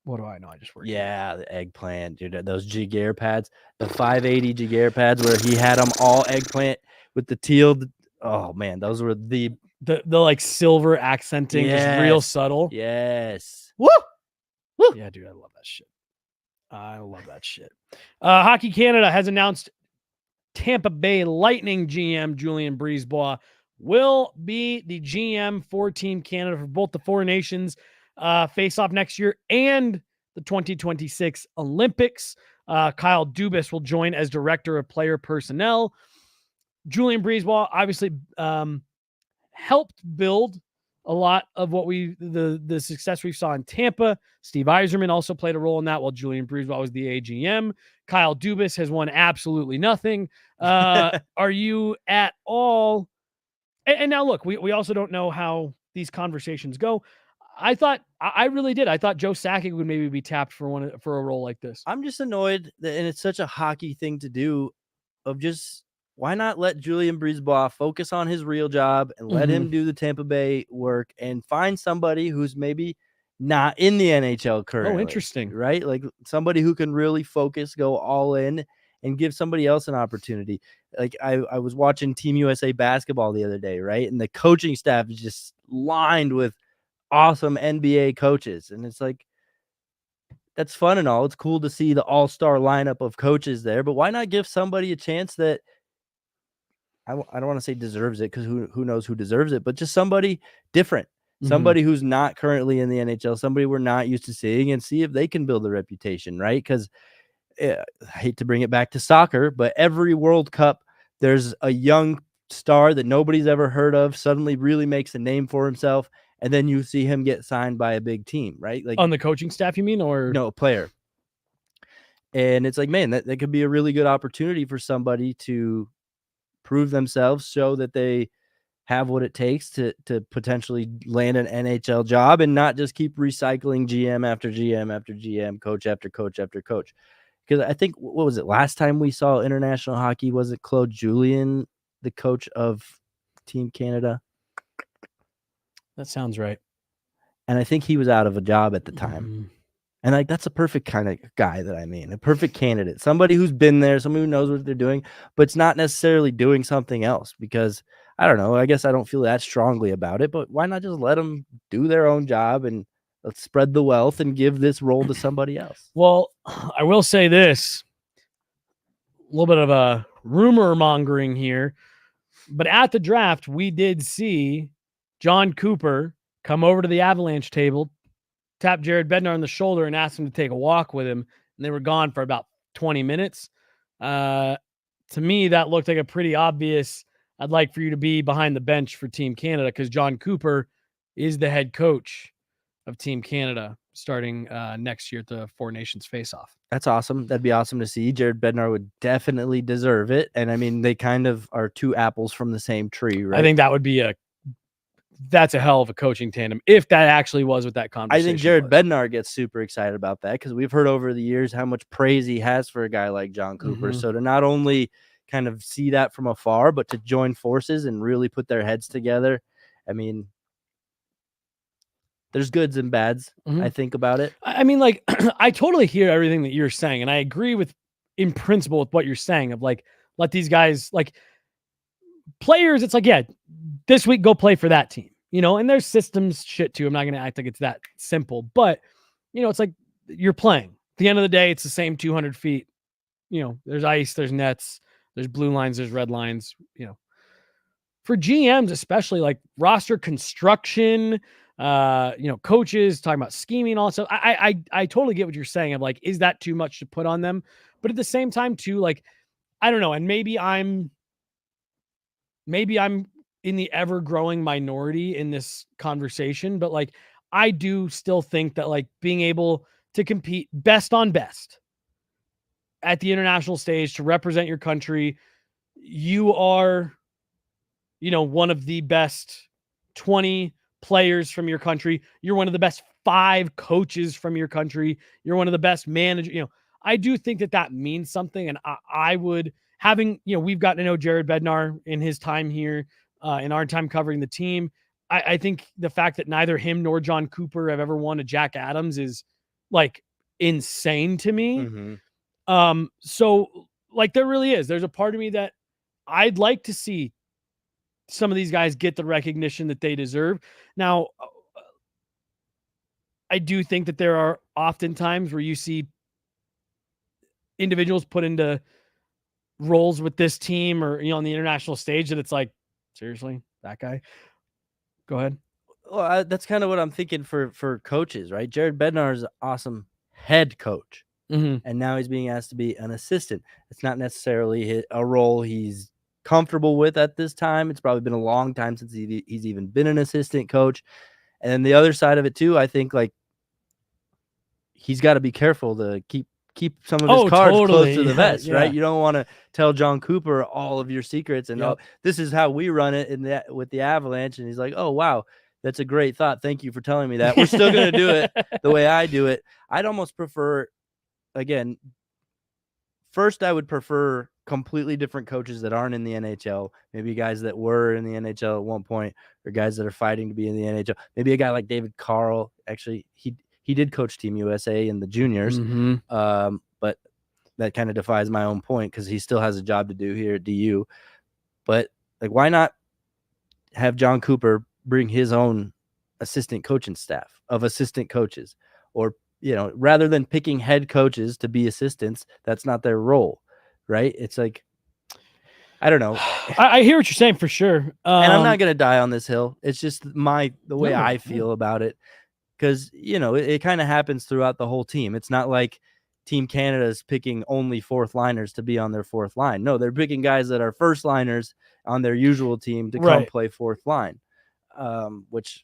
what do I know? I just worked. Yeah, the eggplant, dude. Those Jaguar pads, the 580 Jaguar pads, where he had them all eggplant with the teal. Oh man, those were the like silver accenting, just real subtle. Yes. Woo! Yeah, dude, I love that shit. Hockey Canada has announced Tampa Bay Lightning GM Julien Brisebois will be the GM for Team Canada for both the Four Nations face-off next year and the 2026 Olympics. Kyle Dubas will join as Director of Player Personnel. Julien Brisebois obviously helped build a lot of what the success we saw in Tampa. Steve Yzerman also played a role in that, while Julien Brisebois was the AGM. Kyle Dubas has won absolutely nothing. Are you at all? And now look, we also don't know how these conversations go. I really did. I thought Joe Sakic would maybe be tapped for a role like this. I'm just annoyed that, and it's such a hockey thing to do, of just, why not let Julien Brisebois focus on his real job and let him do the Tampa Bay work, and find somebody who's maybe not in the NHL currently. Oh, interesting. Right? Like somebody who can really focus, go all in, and give somebody else an opportunity. Like I was watching Team USA basketball the other day, right? And the coaching staff is just lined with awesome NBA coaches. And it's like, that's fun and all. It's cool to see the all-star lineup of coaches there, but why not give somebody a chance that I don't want to say deserves it, because who knows who deserves it, but just somebody different, somebody who's not currently in the NHL, somebody we're not used to seeing, and see if they can build a reputation, right? Because I hate to bring it back to soccer, but every World Cup, there's a young star that nobody's ever heard of, suddenly really makes a name for himself, and then you see him get signed by a big team, right? Like on the coaching staff, you mean, or no, a player. And it's like, man, that could be a really good opportunity for somebody to prove themselves, show that they have what it takes to potentially land an NHL job, and not just keep recycling GM after GM after GM, coach after coach after coach. Because I think, what was it, last time we saw international hockey, was it Claude Julien, the coach of Team Canada? That sounds right. And I think he was out of a job at the time. And like, that's a perfect kind of guy that I mean, a perfect candidate, somebody who's been there, somebody who knows what they're doing, but it's not necessarily doing something else. Because I don't know, I guess I don't feel that strongly about it, but why not just let them do their own job and let's spread the wealth and give this role to somebody else? Well, I will say this, a little bit of a rumor mongering here, but at the draft, we did see John Cooper come over to the Avalanche table, tap Jared Bednar on the shoulder, and ask him to take a walk with him. And they were gone for about 20 minutes. To me, that looked like a pretty obvious, I'd like for you to be behind the bench for Team Canada, because John Cooper is the head coach of Team Canada starting next year at the Four Nations face-off. That's awesome. That'd be awesome to see. Jared Bednar would definitely deserve it. And I mean, they kind of are two apples from the same tree, right? I think that would be that's a hell of a coaching tandem, if that actually was what that conversation I think Jared was. Bednar gets super excited about that, because we've heard over the years how much praise he has for a guy like John Cooper. So to not only kind of see that from afar, but to join forces and really put their heads together, I mean, there's goods and bads, I think, about it. I mean, like, I totally hear everything that you're saying, and I agree with, in principle, with what you're saying of like, let these guys, like, players, it's like, yeah, this week go play for that team, you know, and there's systems shit too. I'm not going to act like it's that simple, but, you know, it's like you're playing. At the end of the day, it's the same 200 feet. You know, there's ice, there's nets, there's blue lines, there's red lines, you know. For GMs, especially, like roster construction, you know, coaches talking about scheming, all that stuff. I totally get what you're saying of like, is that too much to put on them? But at the same time too, like, I don't know. And maybe I'm in the ever growing minority in this conversation, but like, I do still think that like being able to compete best on best at the international stage to represent your country, you are, you know, one of the best 20 players from your country. You're one of the best 5 coaches from your country. You're one of the best managers. You know, I do think that that means something. And I would, having, you know, we've gotten to know Jared Bednar in his time here, in our time covering the team. I think the fact that neither him nor John Cooper have ever won a Jack Adams is like insane to me. So like, there really is, there's a part of me that I'd like to see some of these guys get the recognition that they deserve. Now, I do think that there are often times where you see individuals put into roles with this team or, you know, on the international stage that it's like, seriously, that guy? Go ahead. Well, that's kind of what I'm thinking for coaches, right? Jared Bednar is an awesome head coach, and now he's being asked to be an assistant. It's not necessarily a role he's comfortable with at this time. It's probably been a long time since he's even been an assistant coach. And then the other side of it too, I think, like, he's got to be careful to keep some of his cards close to the vest, right? You don't want to tell John Cooper all of your secrets and oh, this is how we run it with the Avalanche. And he's like, oh, wow, that's a great thought. Thank you for telling me that. We're still going to do it the way I do it. I'd almost prefer, again, first, I would prefer completely different coaches that aren't in the NHL, maybe guys that were in the NHL at one point, or guys that are fighting to be in the NHL. Maybe a guy like David Carl. Actually, he did coach Team USA in the juniors, but that kind of defies my own point because he still has a job to do here at DU. But like, why not have John Cooper bring his own assistant coaching staff of assistant coaches, or rather than picking head coaches to be assistants, that's not their role. Right? It's like, I don't know. I hear what you're saying for sure. And I'm not going to die on this hill. It's just the way I feel about it. Because, it kind of happens throughout the whole team. It's not like Team Canada is picking only fourth liners to be on their fourth line. No, they're picking guys that are first liners on their usual team to come play fourth line, which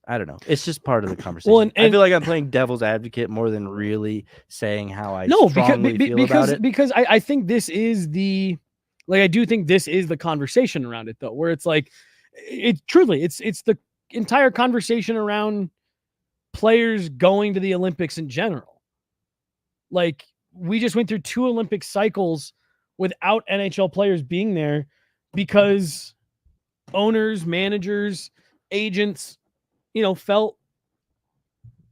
I don't know. It's just part of the conversation. Well, and I feel like I'm playing devil's advocate more than really saying how I strongly feel about it. Because I think this is I do think this is the conversation around it, though, where it's like, it's the entire conversation around players going to the Olympics in general. Like, we just went through 2 Olympic cycles without NHL players being there because owners, managers, agents, felt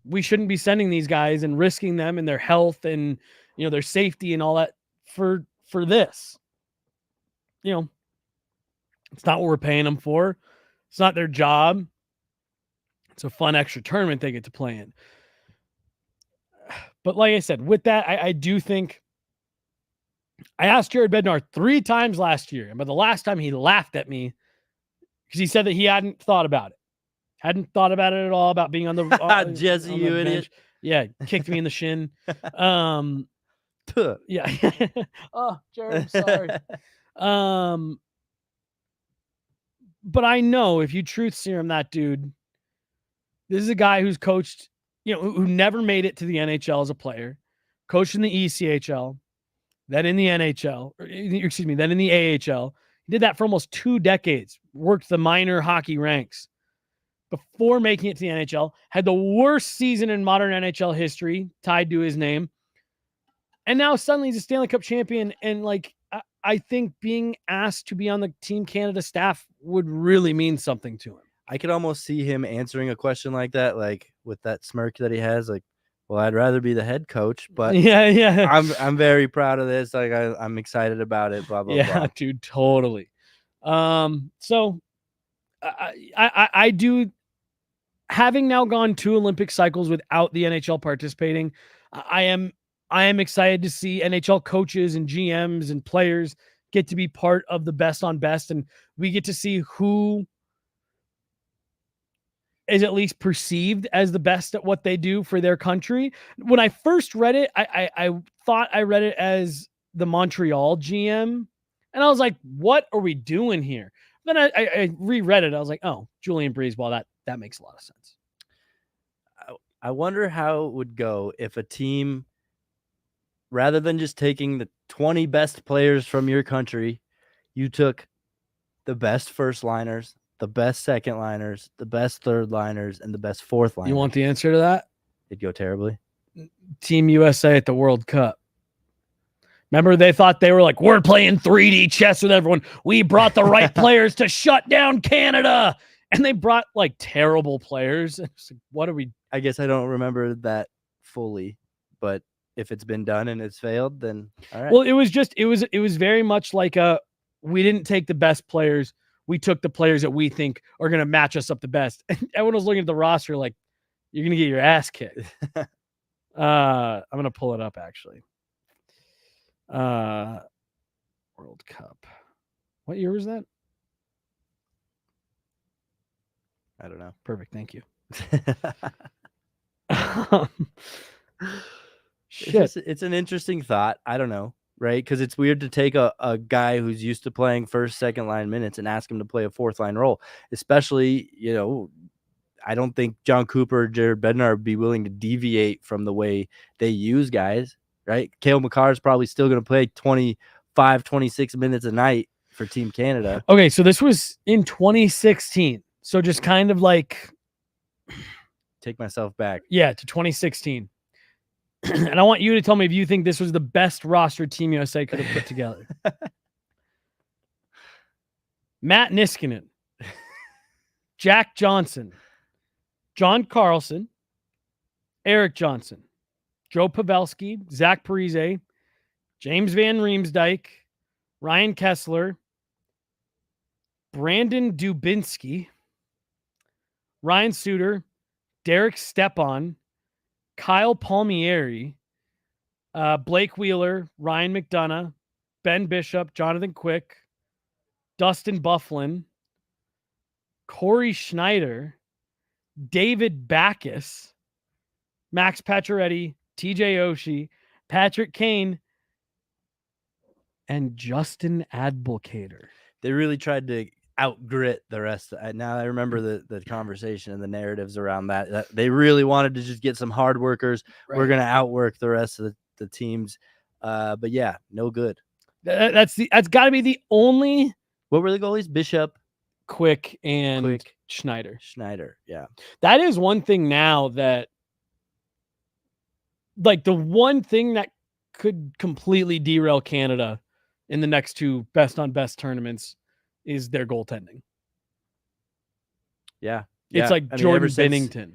we shouldn't be sending these guys and risking them and their health and, their safety and all that for this. It's not what we're paying them for. It's not their job. It's a fun extra tournament they get to play in. But like I said, with that, I do think I asked Jared Bednar 3 times last year, but the last time he laughed at me because he said that he hadn't thought about it. Hadn't thought about it at all, about being on the Jesse, you idiot. Yeah, kicked me in the shin. Yeah. Oh, Jared, I'm sorry. But I know if you truth serum that dude, this is a guy who's coached, who never made it to the NHL as a player, coached in the ECHL, then in the NHL, then in the AHL. He did that for almost 2 decades, worked the minor hockey ranks before making it to the NHL, had the worst season in modern NHL history tied to his name. And now suddenly he's a Stanley Cup champion. And I think being asked to be on the Team Canada staff would really mean something to him. I could almost see him answering a question like that, like with that smirk that he has, like, well, I'd rather be the head coach, but yeah. I'm very proud of this. Like I'm excited about it. Blah, blah, blah. Yeah, dude, totally. So I do, having now gone 2 Olympic cycles without the NHL participating, I am excited to see NHL coaches and GMs and players get to be part of the best on best, and we get to see who is at least perceived as the best at what they do for their country. When I first read it, I thought I read it as the Montreal GM, and I was like, what are we doing here? Then I reread it. I was like, oh, Julian Breezeball, that makes a lot of sense. I wonder how it would go if a team, rather than just taking the 20 best players from your country, you took the best first liners, the best second liners, the best third liners, and the best fourth liners. You want the answer to that? It'd go terribly. Team USA at the World Cup. Remember, they thought they were like, we're playing 3D chess with everyone. We brought the right players to shut down Canada. And they brought like terrible players. Like, what are we? I guess I don't remember that fully, but if it's been done and it's failed, then all right. Well, it was very much like we didn't take the best players. We took the players that we think are going to match us up the best. And everyone was looking at the roster like, you're going to get your ass kicked. I'm going to pull it up actually. World Cup. What year was that? I don't know. Perfect. Thank you. Shit. It's an interesting thought. I don't know, right? Because it's weird to take a guy who's used to playing first, second line minutes and ask him to play a fourth line role. Especially, I don't think John Cooper or Jared Bednar would be willing to deviate from the way they use guys, right? Cale Makar is probably still going to play 25, 26 minutes a night for Team Canada. Okay, so this was in 2016. So just kind of like take myself back. Yeah, to 2016. And I want you to tell me if you think this was the best roster Team USA could have put together. Matt Niskanen, Jack Johnson, John Carlson, Eric Johnson, Joe Pavelski, Zach Parise, James Van Riemsdyk, Ryan Kessler, Brandon Dubinsky, Ryan Suter, Derek Stepan, Kyle Palmieri, Blake Wheeler, Ryan McDonough, Ben Bishop, Jonathan Quick, Dustin Bufflin, Corey Schneider, David Backus, Max Pacioretty, TJ Oshie, Patrick Kane, and Justin Advocator. They really tried to outgrit the rest. Now I remember the conversation and the narratives around that. They really wanted to just get some hard workers. Right. We're going to outwork the rest of the teams. But yeah, no good. That's got to be the only. What were the goalies? Bishop, Quick, and Schneider. Yeah. That is one thing now that, like, the one thing that could completely derail Canada in the next two best on best tournaments is their goaltending. Yeah. It's like Jordan Binnington.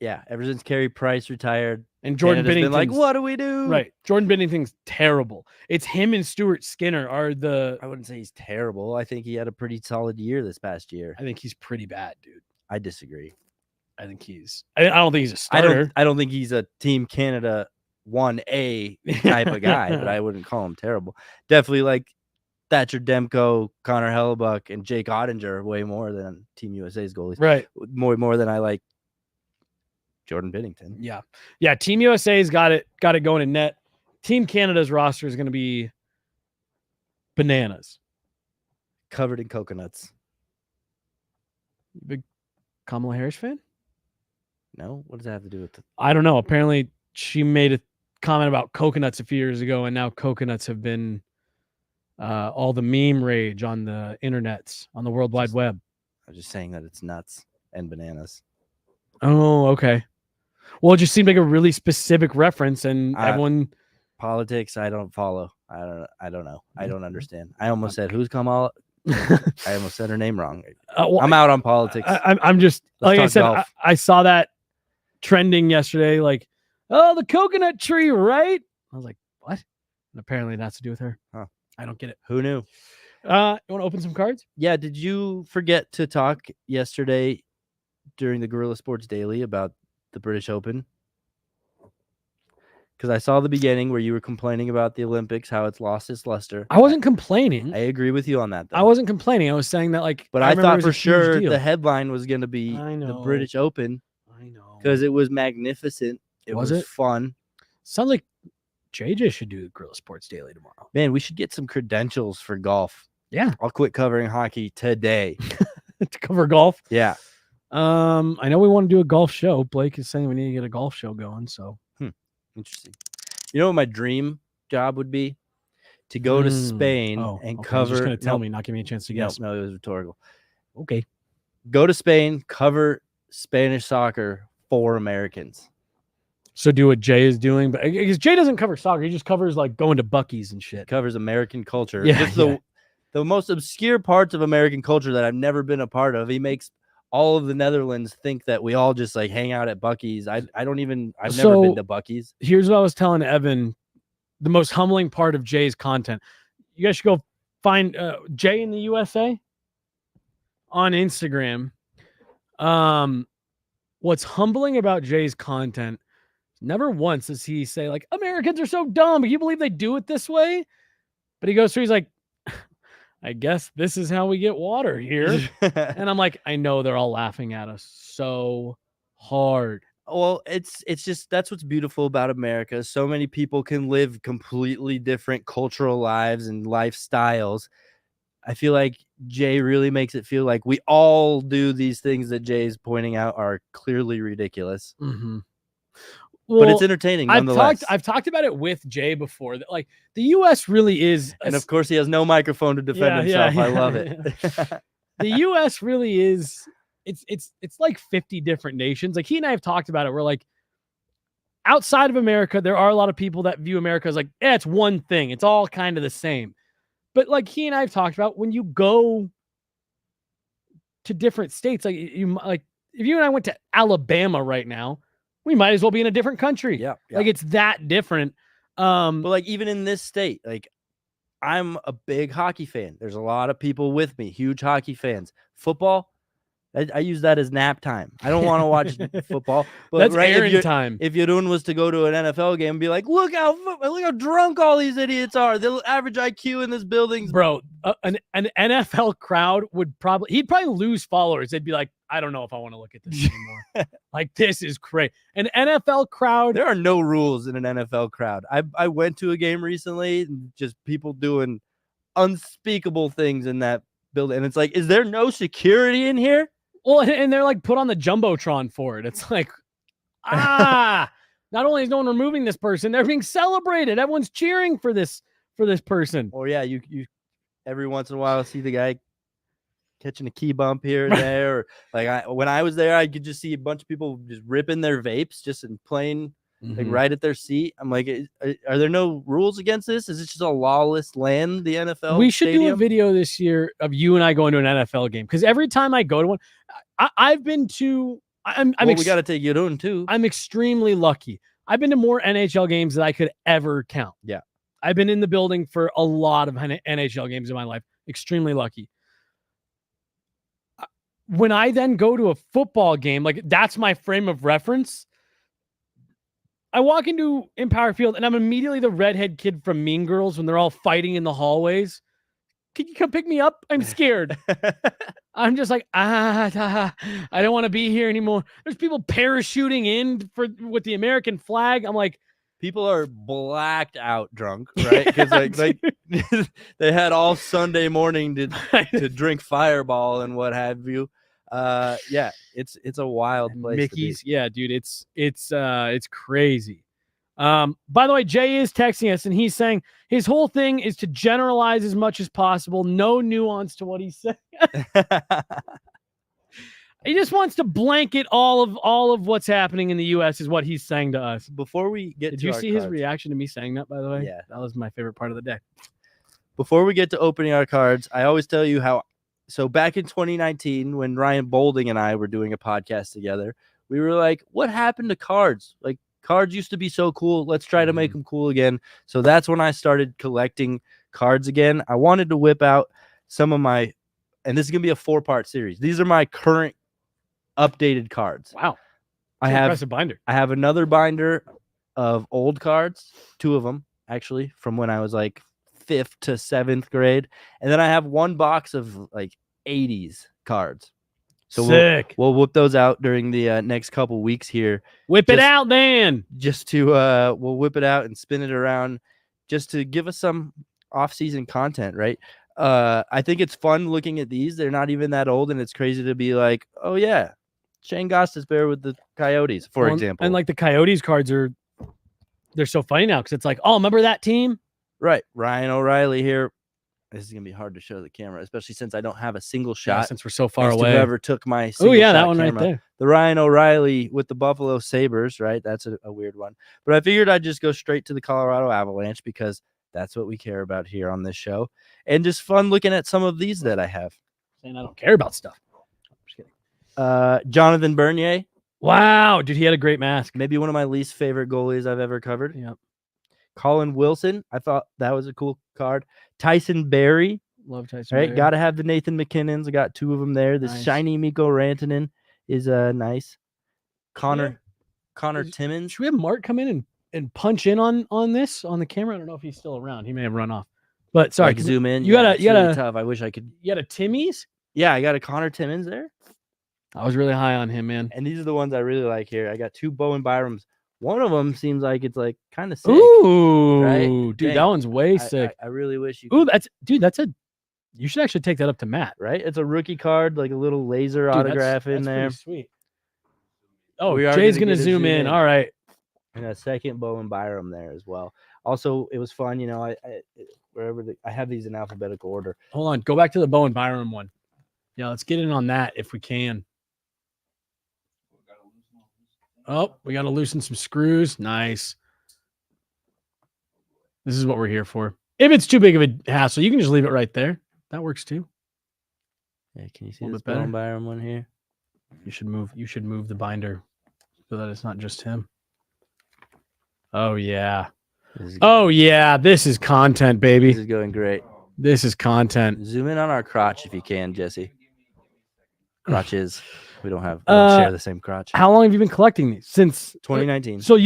Ever since Carey Price retired. And Jordan Binnington's been like, what do we do? Right. Jordan Binnington's terrible. It's him and Stuart Skinner are the... I wouldn't say he's terrible. I think he had a pretty solid year this past year. I think he's pretty bad, dude. I disagree. I think he's... I don't think he's a starter. I don't think he's a Team Canada 1A type of guy, but I wouldn't call him terrible. Definitely like Thatcher Demko, Connor Hellebuck, and Jake Ottinger way more than Team USA's goalies. Right. More than I like Jordan Binnington. Yeah. Team USA's got it going in net. Team Canada's roster is going to be bananas. Covered in coconuts. Big Kamala Harris fan? No. What does that have to do with it? I don't know. Apparently she made a comment about coconuts a few years ago, and now coconuts have been all the meme rage on the internets, on the World Wide Web. I was just saying that it's nuts and bananas. Oh, okay. Well, it just seemed like a really specific reference, and everyone... Politics, I don't follow. I don't know. I don't understand. I almost said, who's Kamala? I almost said her name wrong. I'm out on politics. I'm just... Like I said, I saw that trending yesterday, like, oh, the coconut tree, right? I was like, what? And apparently that's to do with her. Huh. I don't get it. Who knew? You want to open some cards? Yeah. Did you forget to talk yesterday during the Guerilla Sports Daily about the British Open? Because I saw the beginning where you were complaining about the Olympics, how it's lost its luster. I wasn't complaining. I agree with you on that, though. I wasn't complaining. I was saying that, like, but I thought for sure the headline was going to be the British Open. I know. Because it was magnificent. It was fun. Sounds like JJ should do the Guerilla Sports Daily tomorrow. Man, we should get some credentials for golf. Yeah. I'll quit covering hockey today. To cover golf? Yeah. I know we want to do a golf show. Blake is saying we need to get a golf show going, so. Interesting. You know what my dream job would be? To go to Spain and cover. You're just going to tell me, not give me a chance to guess. No, it was rhetorical. Okay. Go to Spain, cover Spanish soccer for Americans. So do what Jay is doing, but because Jay doesn't cover soccer, he just covers like going to Buc-ee's and shit. Covers American culture. Yeah, just the most obscure parts of American culture that I've never been a part of. He makes all of the Netherlands think that we all just like hang out at Buc-ee's. I've never been to Buc-ee's. Here's what I was telling Evan. The most humbling part of Jay's content. You guys should go find Jay in the USA on Instagram. What's humbling about Jay's content, never once does he say, like, Americans are so dumb. Can you believe they do it this way? But he goes through, he's like, I guess this is how we get water here. And I'm like, I know they're all laughing at us so hard. Well, it's just, that's what's beautiful about America. So many people can live completely different cultural lives and lifestyles. I feel like Jay really makes it feel like we all do these things that Jay's pointing out are clearly ridiculous. Mm-hmm. Well, but it's entertaining nonetheless. I've talked about it with Jay before, that like the U.S. really is, and of course he has no microphone to defend himself. I love it. The U.S. really is. It's like 50 different nations. Like he and I have talked about it. We're like, outside of America, there are a lot of people that view America as like, yeah, it's one thing. It's all kind of the same. But like he and I have talked about, when you go to different states, like if you and I went to Alabama right now, we might as well be in a different country. Yeah. Like it's that different. But like even in this state, like I'm a big hockey fan. There's a lot of people with me, huge hockey fans. Football, I use that as nap time. I don't want to watch football, but that's right, errand time. If Jeroen was to go to an NFL game and be like, look how drunk all these idiots are. The average IQ in this building's bro. An NFL crowd he'd probably lose followers. They'd be like, I don't know if I want to look at this anymore. Like this is crazy. An NFL crowd. There are no rules in an NFL crowd. I went to a game recently, just people doing unspeakable things in that building, and it's like, is there no security in here? Well, and they're like put on the Jumbotron for it. It's like, not only is no one removing this person, they're being celebrated. Everyone's cheering for this person. Or yeah, you every once in a while see the guy catching a key bump here and there. Or like when I was there, I could just see a bunch of people just ripping their vapes just in plain like right at their seat. I'm like, are there no rules against this? Is it just a lawless land, the NFL? We should stadium? do a video this year of you and I going to an NFL game, because every time I go to one, I've been to. We got to take Jeroen too. I'm extremely lucky. I've been to more NHL games than I could ever count. Yeah, I've been in the building for a lot of NHL games in my life. Extremely lucky. When I then go to a football game, like that's my frame of reference. I walk into Empower Field and I'm immediately the redhead kid from Mean Girls when they're all fighting in the hallways. Can you come pick me up? I'm scared. I'm just like, I don't want to be here anymore. There's people parachuting in with the American flag. I'm like, people are blacked out drunk, right? Because like they had all Sunday morning to drink Fireball and what have you. Yeah, it's a wild place. Mickey's, yeah, dude, it's crazy. By the way, Jay is texting us and he's saying his whole thing is to generalize as much as possible, no nuance to what he's saying. He just wants to blanket all of what's happening in the U.S. is what he's saying to us. Before we get Did to you our see cards, his reaction to me saying that, by the way? Yeah. That was my favorite part of the day. Before we get to opening our cards, I always tell you how. So back in 2019, when Ryan Bolding and I were doing a podcast together, we were like, what happened to cards? Like, cards used to be so cool. Let's try to make them cool again. So that's when I started collecting cards again. I wanted to whip out some of my, and this is going to be a 4-part series. These are my current updated cards. Wow. I have a binder. I have another binder of old cards, 2 of them actually, from when I was like 5th to 7th grade. And then I have 1 box of like 80s cards. So sick. We'll whip those out during the next couple weeks here. Whip it out, Dan. Just to we'll whip it out and spin it around just to give us some off-season content, right? I think it's fun looking at these. They're not even that old, and it's crazy to be like, oh yeah, Shane Gostisbehere with the Coyotes, for example. And like the Coyotes cards they're so funny now because it's like, oh, remember that team? Right. Ryan O'Reilly here. This is gonna be hard to show the camera, especially since I don't have a single shot. Since we're so far away. Whoever took my oh yeah, that one camera. right there. The Ryan O'Reilly with the Buffalo Sabres, right? That's a weird one. But I figured I'd just go straight to the Colorado Avalanche because that's what we care about here on this show. And just fun looking at some of these that I have. Saying I don't care about stuff. I'm just kidding. Jonathan Bernier. Wow, dude, he had a great mask. Maybe one of my least favorite goalies I've ever covered. Yep. Colin Wilson. I thought that was a cool card. Tyson Barrie. Love Tyson. Right, Barrie. got to have the Nathan McKinnons. I got 2 of them there. This shiny Mikko Rantanen is nice. Connor Timmins. Should we have Mark come in and punch in on this on the camera? I don't know if he's still around. He may have run off. But sorry, zoom in. You got really tough. I wish I could. You got a Timmy's? Yeah, I got a Connor Timmins there. I was really high on him, man. And these are the ones I really like here. I got 2 Bowen Byrams. One of them seems like it's like kind of sick. Ooh, right? Dude, Dang. that one's way sick. I really wish you. Ooh, you should actually take that up to Matt. Right? It's a rookie card, like a little laser autograph in there. Sweet. Oh, Jay's gonna zoom in. All right. And a second Bowen Byram there as well. Also, it was fun, I have these in alphabetical order. Hold on, go back to the Bowen Byram one. Yeah, let's get in on that if we can. Oh, we got to loosen some screws. Nice. This is what we're here for. If it's too big of a hassle, you can just leave it right there. That works too. Yeah, can you see this blown by one here? You should move the binder so that it's not just him. Oh yeah. This is content, baby. This is going great. This is content. Zoom in on our crotch if you can, Jesse. Crotches. We don't share the same crotch. How long have you been collecting these? Since 2019. So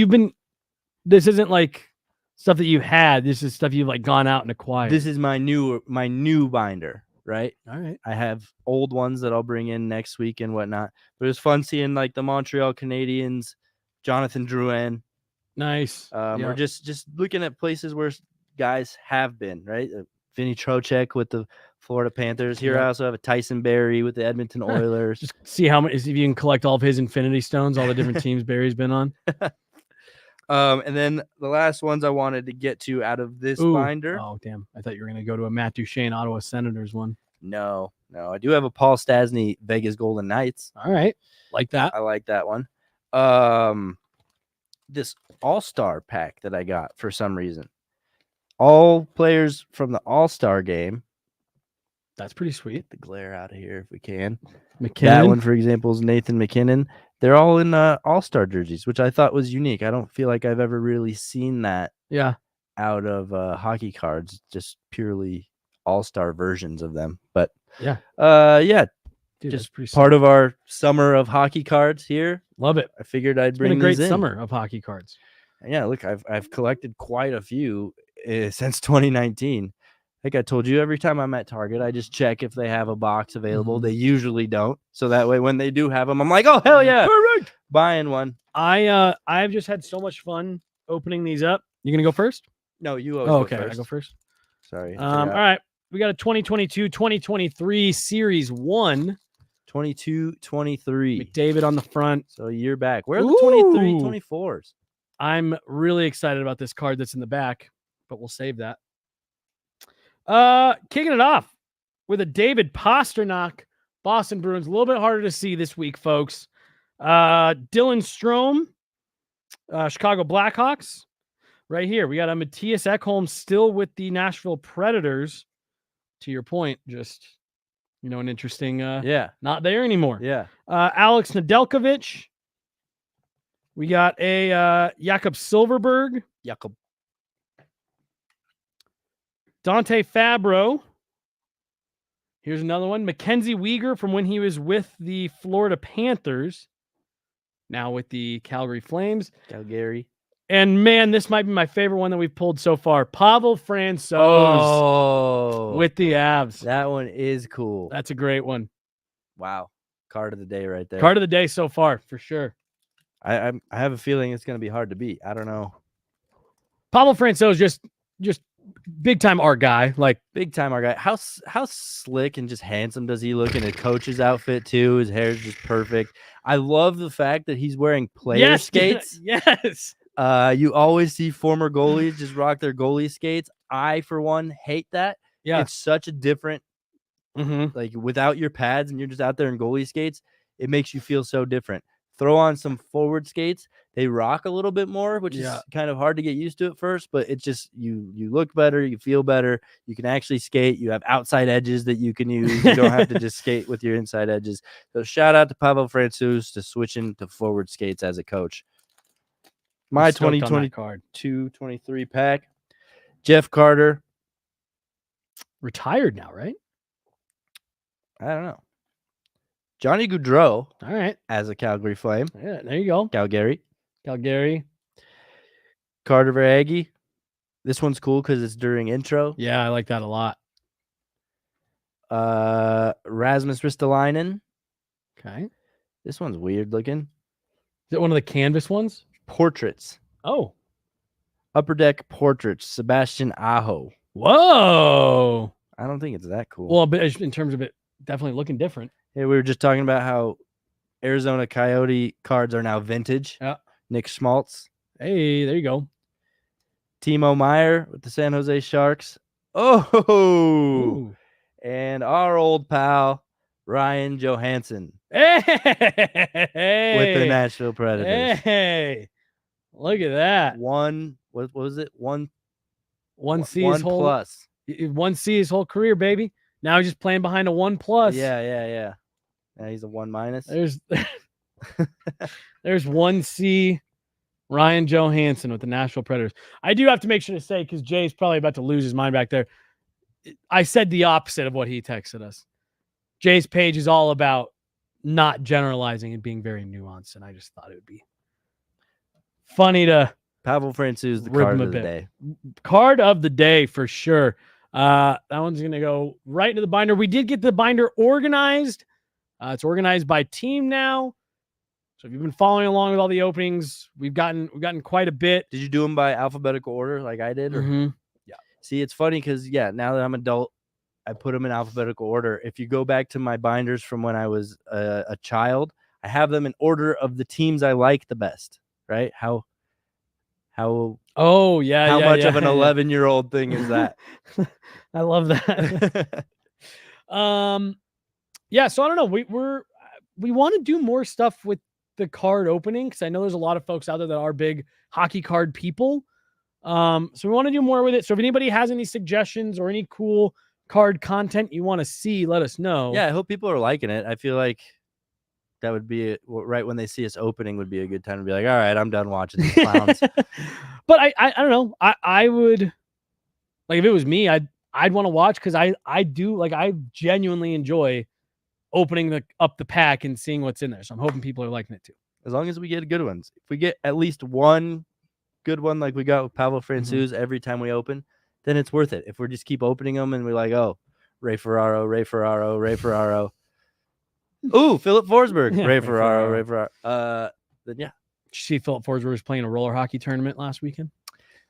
this isn't like stuff that you had. This is stuff you've like gone out and acquired. This is my new binder, right? All right. I have old ones that I'll bring in next week and whatnot. But it was fun seeing like the Montreal Canadiens, Jonathan Drouin. Nice. Or just looking at places where guys have been, right? Vinny Trocheck with the Florida Panthers. Here I also have a Tyson Berry with the Edmonton Oilers. Just see if you can collect all of his Infinity Stones, all the different teams Barry's been on. And then the last ones I wanted to get to out of this binder. Oh, damn. I thought you were going to go to a Matt Duchene Ottawa Senators one. No. I do have a Paul Stastny Vegas Golden Knights. All right. Like that. I like that one. This All-Star pack that I got for some reason. All players from the All-Star game. That's pretty sweet. Get the glare out of here if we can. McKinnon. That one, for example, is Nathan McKinnon. They're all in All-Star jerseys, which I thought was unique. I don't feel like I've ever really seen that out of hockey cards, just purely All-Star versions of them. But yeah. Dude, just part of our summer of hockey cards here. Love it. I figured I'd bring a great these in. Summer of hockey cards. Yeah, look, I've collected quite a few since 2019. I think I told you every time I'm at Target, I just check if they have a box available. They usually don't. So that way, when they do have them, I'm like, oh, hell yeah. Perfect. Buying one. I've just had so much fun opening these up. You going to go first? No, you always go first. I go first. Sorry. All right. We got a 2022-2023 Series 1. 22-23. McDavid on the front. So a year back. Where are the 23-24s? I'm really excited about this card that's in the back, but we'll save that. Kicking it off with a David Pastrnak, Boston Bruins. A little bit harder to see this week, folks. Dylan Strome, Chicago Blackhawks. Right here, we got a Mattias Ekholm still with the Nashville Predators. To your point, just an interesting. Not there anymore. Yeah. Alex Nedeljkovic. We got a Jakob Silverberg. Dante Fabro. Here's another one. Mackenzie Weegar from when he was with the Florida Panthers. Now with the Calgary Flames. Calgary. And man, this might be my favorite one that we've pulled so far. Pavel Francouz with the Avs. That one is cool. That's a great one. Wow. Card of the day right there. Card of the day so far, for sure. I have a feeling it's going to be hard to beat. I don't know. Pavel Francouz just big time art guy, like big time art guy. How slick and just handsome does he look in a coach's outfit too? His hair is just perfect. I love the fact that he's wearing player skates. Yes. You always see former goalies just rock their goalie skates. I, for one, hate that. Yeah. It's such a different, like without your pads and you're just out there in goalie skates, it makes you feel so different. Throw on some forward skates. They rock a little bit more, which is kind of hard to get used to at first, but it's just you look better, you feel better, you can actually skate, you have outside edges that you can use. You don't have to just skate with your inside edges. So shout out to Pavel Francouz to switching to forward skates as a coach. My 2022-23 pack. Jeff Carter. Retired now, right? I don't know. Johnny Gaudreau. All right. As a Calgary Flame. Yeah, there you go. Calgary. Carter Verhaeghe. This one's cool because it's during intro. Yeah, I like that a lot. Rasmus Ristolainen. Okay. This one's weird looking. Is it one of the canvas ones? Portraits. Oh. Upper Deck Portraits. Sebastian Aho. Whoa. I don't think it's that cool. Well, but in terms of it definitely looking different. Yeah, we were just talking about how Arizona Coyote cards are now vintage. Yeah. Nick Schmaltz. Hey, there you go. Timo Meier with the San Jose Sharks. Oh. Ooh. And our old pal, Ryan Johansson. Hey! With the Nashville Predators. Hey! Look at that. What was it? One C one his whole plus. 1C his whole career, baby. Now he's just playing behind a 1+. Yeah. Now he's a 1-. There's 1C Ryan Johansson with the Nashville Predators. I do have to make sure to say, because Jay's probably about to lose his mind back there, I said the opposite of what he texted us. Jay's page is all about not generalizing and being very nuanced, and I just thought it would be funny to Pavel Francouz, the card of the day. Card of the day for sure. That one's going to go right into the binder. We did get the binder organized. It's organized by team now. So if you've been following along with all the openings, we've gotten quite a bit. Did you do them by alphabetical order like I did? Or? Mm-hmm. Yeah. See, it's funny because, now that I'm adult, I put them in alphabetical order. If you go back to my binders from when I was a child, I have them in order of the teams I like the best, right? How much of an 11-year-old thing is that? I love that. So I don't know. We want to do more stuff with the card opening, because I know there's a lot of folks out there that are big hockey card people. So we want to do more with it. So if anybody has any suggestions or any cool card content you want to see, let us know. Yeah, I hope people are liking it. I feel like that would be right when they see us opening would be a good time to be like, all right, I'm done watching these clowns. But I don't know. I would, like, if it was me, I'd want to watch, because I do, like, I genuinely enjoy opening up the pack and seeing what's in there. So I'm hoping people are liking it too. As long as we get good ones. If we get at least one good one like we got with Pavel Francouz every time we open, then it's worth it. If we just keep opening them and we're like, oh, Ray Ferraro. Ooh, Philip Forsberg. Ray Ferraro. Then yeah. Did you see Philip Forsberg was playing a roller hockey tournament last weekend?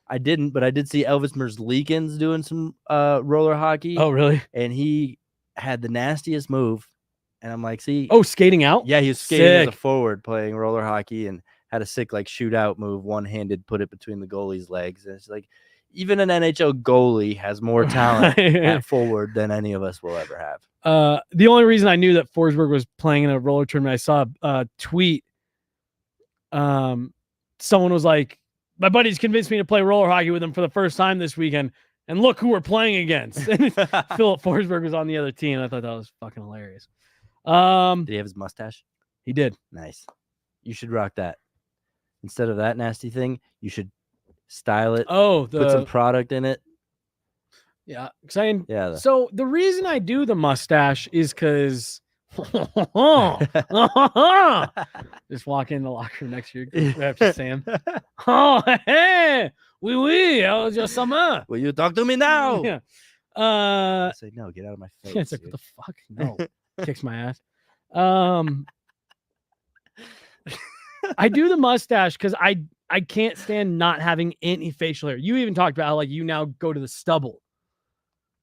I didn't, but I did see Elvis Merzlikins doing some roller hockey. Oh, really? And he had the nastiest move. And I'm like, see. Oh, skating out? Yeah, he was skating as a forward playing roller hockey and had a sick, like, shootout move, one-handed, put it between the goalie's legs. And it's like, even an NHL goalie has more talent at forward than any of us will ever have. The only reason I knew that Forsberg was playing in a roller tournament, I saw a tweet. Someone was like, my buddies convinced me to play roller hockey with him for the first time this weekend, and look who we're playing against. Philip Forsberg was on the other team. I thought that was fucking hilarious. Did he have his mustache? He did. Nice. You should rock that. Instead of that nasty thing, you should style it. Oh, put some product in it. Yeah. So the reason I do the mustache is because just walk in the locker room next year after Sam. Oh, hey, I was just summer. Will you talk to me now? Yeah. I say no. Get out of my face. It's like, what the fuck? No. Kicks my ass. I do the mustache because I can't stand not having any facial hair. You even talked about how, like, you now go to the stubble.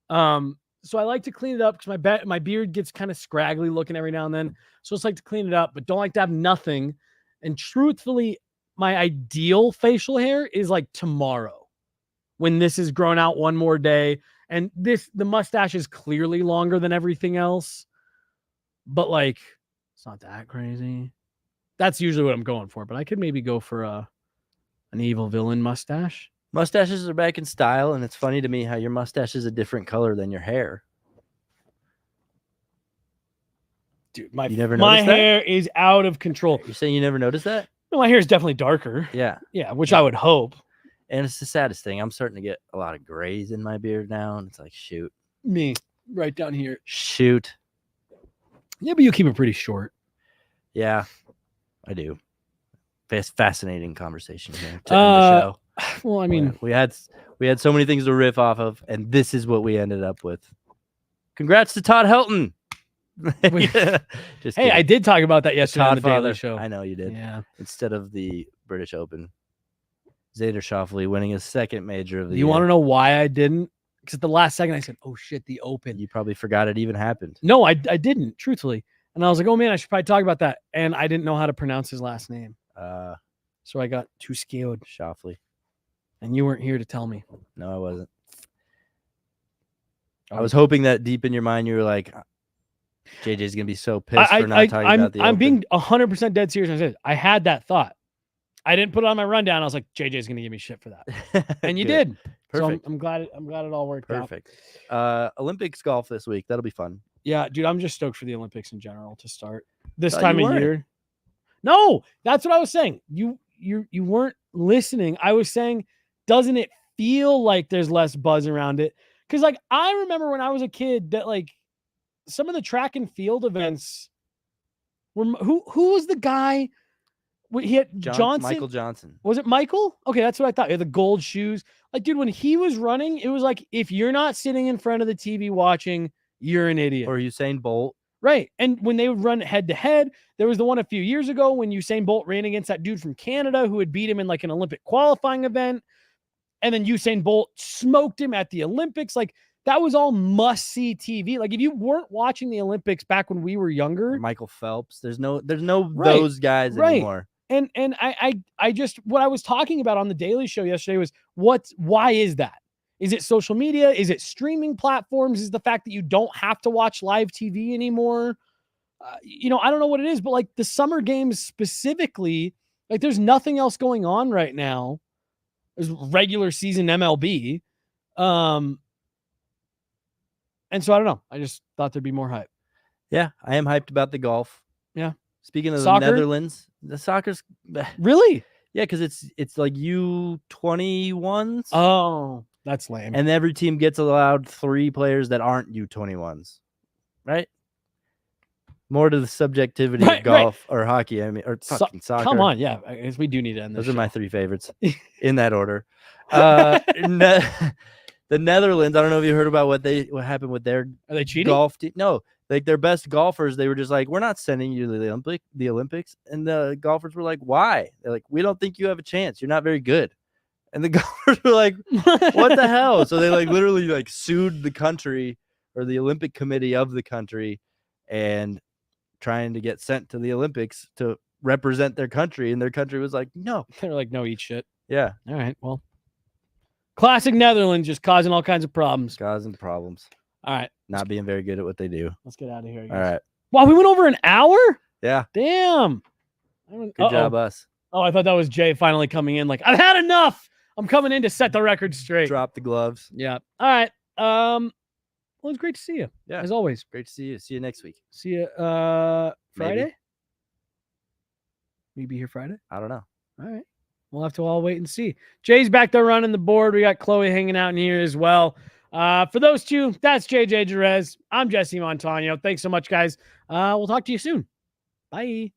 So I like to clean it up because my beard gets kind of scraggly looking every now and then. So it's like to clean it up, but don't like to have nothing. And truthfully, my ideal facial hair is like tomorrow, when this is grown out one more day. And the mustache is clearly longer than everything else, but, like, it's not that crazy. That's usually what I'm going for, but I could maybe go for an evil villain mustache. Mustaches are back in style, and it's funny to me how your mustache is a different color than your hair. Dude, my hair is out of control. You're saying you never noticed that? No, my hair is definitely darker. Yeah. Yeah, which I would hope. And it's the saddest thing. I'm starting to get a lot of grays in my beard now, and it's like, shoot. Me, right down here. Shoot. Yeah, but you keep it pretty short. Yeah, I do. Fascinating conversation here to end the show. Well, I mean, we had so many things to riff off of, and this is what we ended up with. Congrats to Todd Helton. Just hey, I did talk about that yesterday on the Daily Show. I know you did. Yeah. Instead of the British Open, Xander Schauffele winning his second major of the year. You want to know why I didn't? Because at the last second I said, "Oh shit, the Open." You probably forgot it even happened. No, I didn't. Truthfully, and I was like, "Oh man, I should probably talk about that." And I didn't know how to pronounce his last name. So I got too scared. Schauffele. And you weren't here to tell me. No, I wasn't. I was hoping that deep in your mind you were like, JJ's gonna be so pissed for not talking about the. I'm being 100% dead serious. I had that thought. I didn't put it on my rundown. I was like, JJ's gonna give me shit for that, and you did. Perfect. So I'm glad it all worked out. Perfect. Olympics golf this week. That'll be fun. Yeah, dude, I'm just stoked for the Olympics in general to start this time of year. No, that's what I was saying. You weren't listening. I was saying, doesn't it feel like there's less buzz around it? Because like I remember when I was a kid that like some of the track and field events were who was the guy? He had Johnson. Michael Johnson. Was it Michael? Okay, that's what I thought. He had the gold shoes. Like, dude, when he was running, it was like if you're not sitting in front of the TV watching, you're an idiot. Or Usain Bolt. Right. And when they would run head to head, there was the one a few years ago when Usain Bolt ran against that dude from Canada who had beat him in like an Olympic qualifying event. And then Usain Bolt smoked him at the Olympics. Like that was all must-see TV. Like if you weren't watching the Olympics back when we were younger, or Michael Phelps, there's no those guys anymore. And I just what I was talking about on the Daily Show yesterday was why is that? Is it social media? Is it streaming platforms? Is the fact that you don't have to watch live TV anymore? I don't know what it is, but like the summer games specifically, like there's nothing else going on right now. There's regular season MLB. And so I don't know. I just thought there'd be more hype. Yeah, I am hyped about the golf. Yeah. Speaking of Soccer? the Netherlands, the soccer's really? Yeah, because it's like U21s. Oh, that's lame. And every team gets allowed 3 players that aren't U21s, right? More to the subjectivity of golf or hockey. I mean, or fucking soccer. Come on, yeah. I guess we do need to end this. Those are my 3 favorites in that order. The Netherlands. I don't know if you heard about what happened with their. Are they cheating? Golf team? No, like their best golfers. They were just like, we're not sending you to the Olympics, and the golfers were like, why? They're like, we don't think you have a chance. You're not very good. And the golfers were like, what the hell? So they like literally like sued the country or the Olympic committee of the country and trying to get sent to the Olympics to represent their country. And their country was like, no. They're like, no, eat shit. Yeah. All right. Well, classic Netherlands just causing all kinds of problems. Causing problems. All right. Not being very good at what they do. Let's get out of here, guys. All right. Wow, we went over an hour? Yeah. Damn. Good job, us. Oh, I thought that was Jay finally coming in like, I've had enough. I'm coming in to set the record straight. Drop the gloves. Yeah. All right. Well, it's great to see you. Yeah. As always. Great to see you. See you next week. See you Friday? Maybe. Will you be here Friday? I don't know. All right. We'll have to all wait and see. Jay's back there running the board. We got Chloe hanging out in here as well. For those two, that's JJ Jerez. I'm Jesse Montano. Thanks so much, guys. We'll talk to you soon. Bye.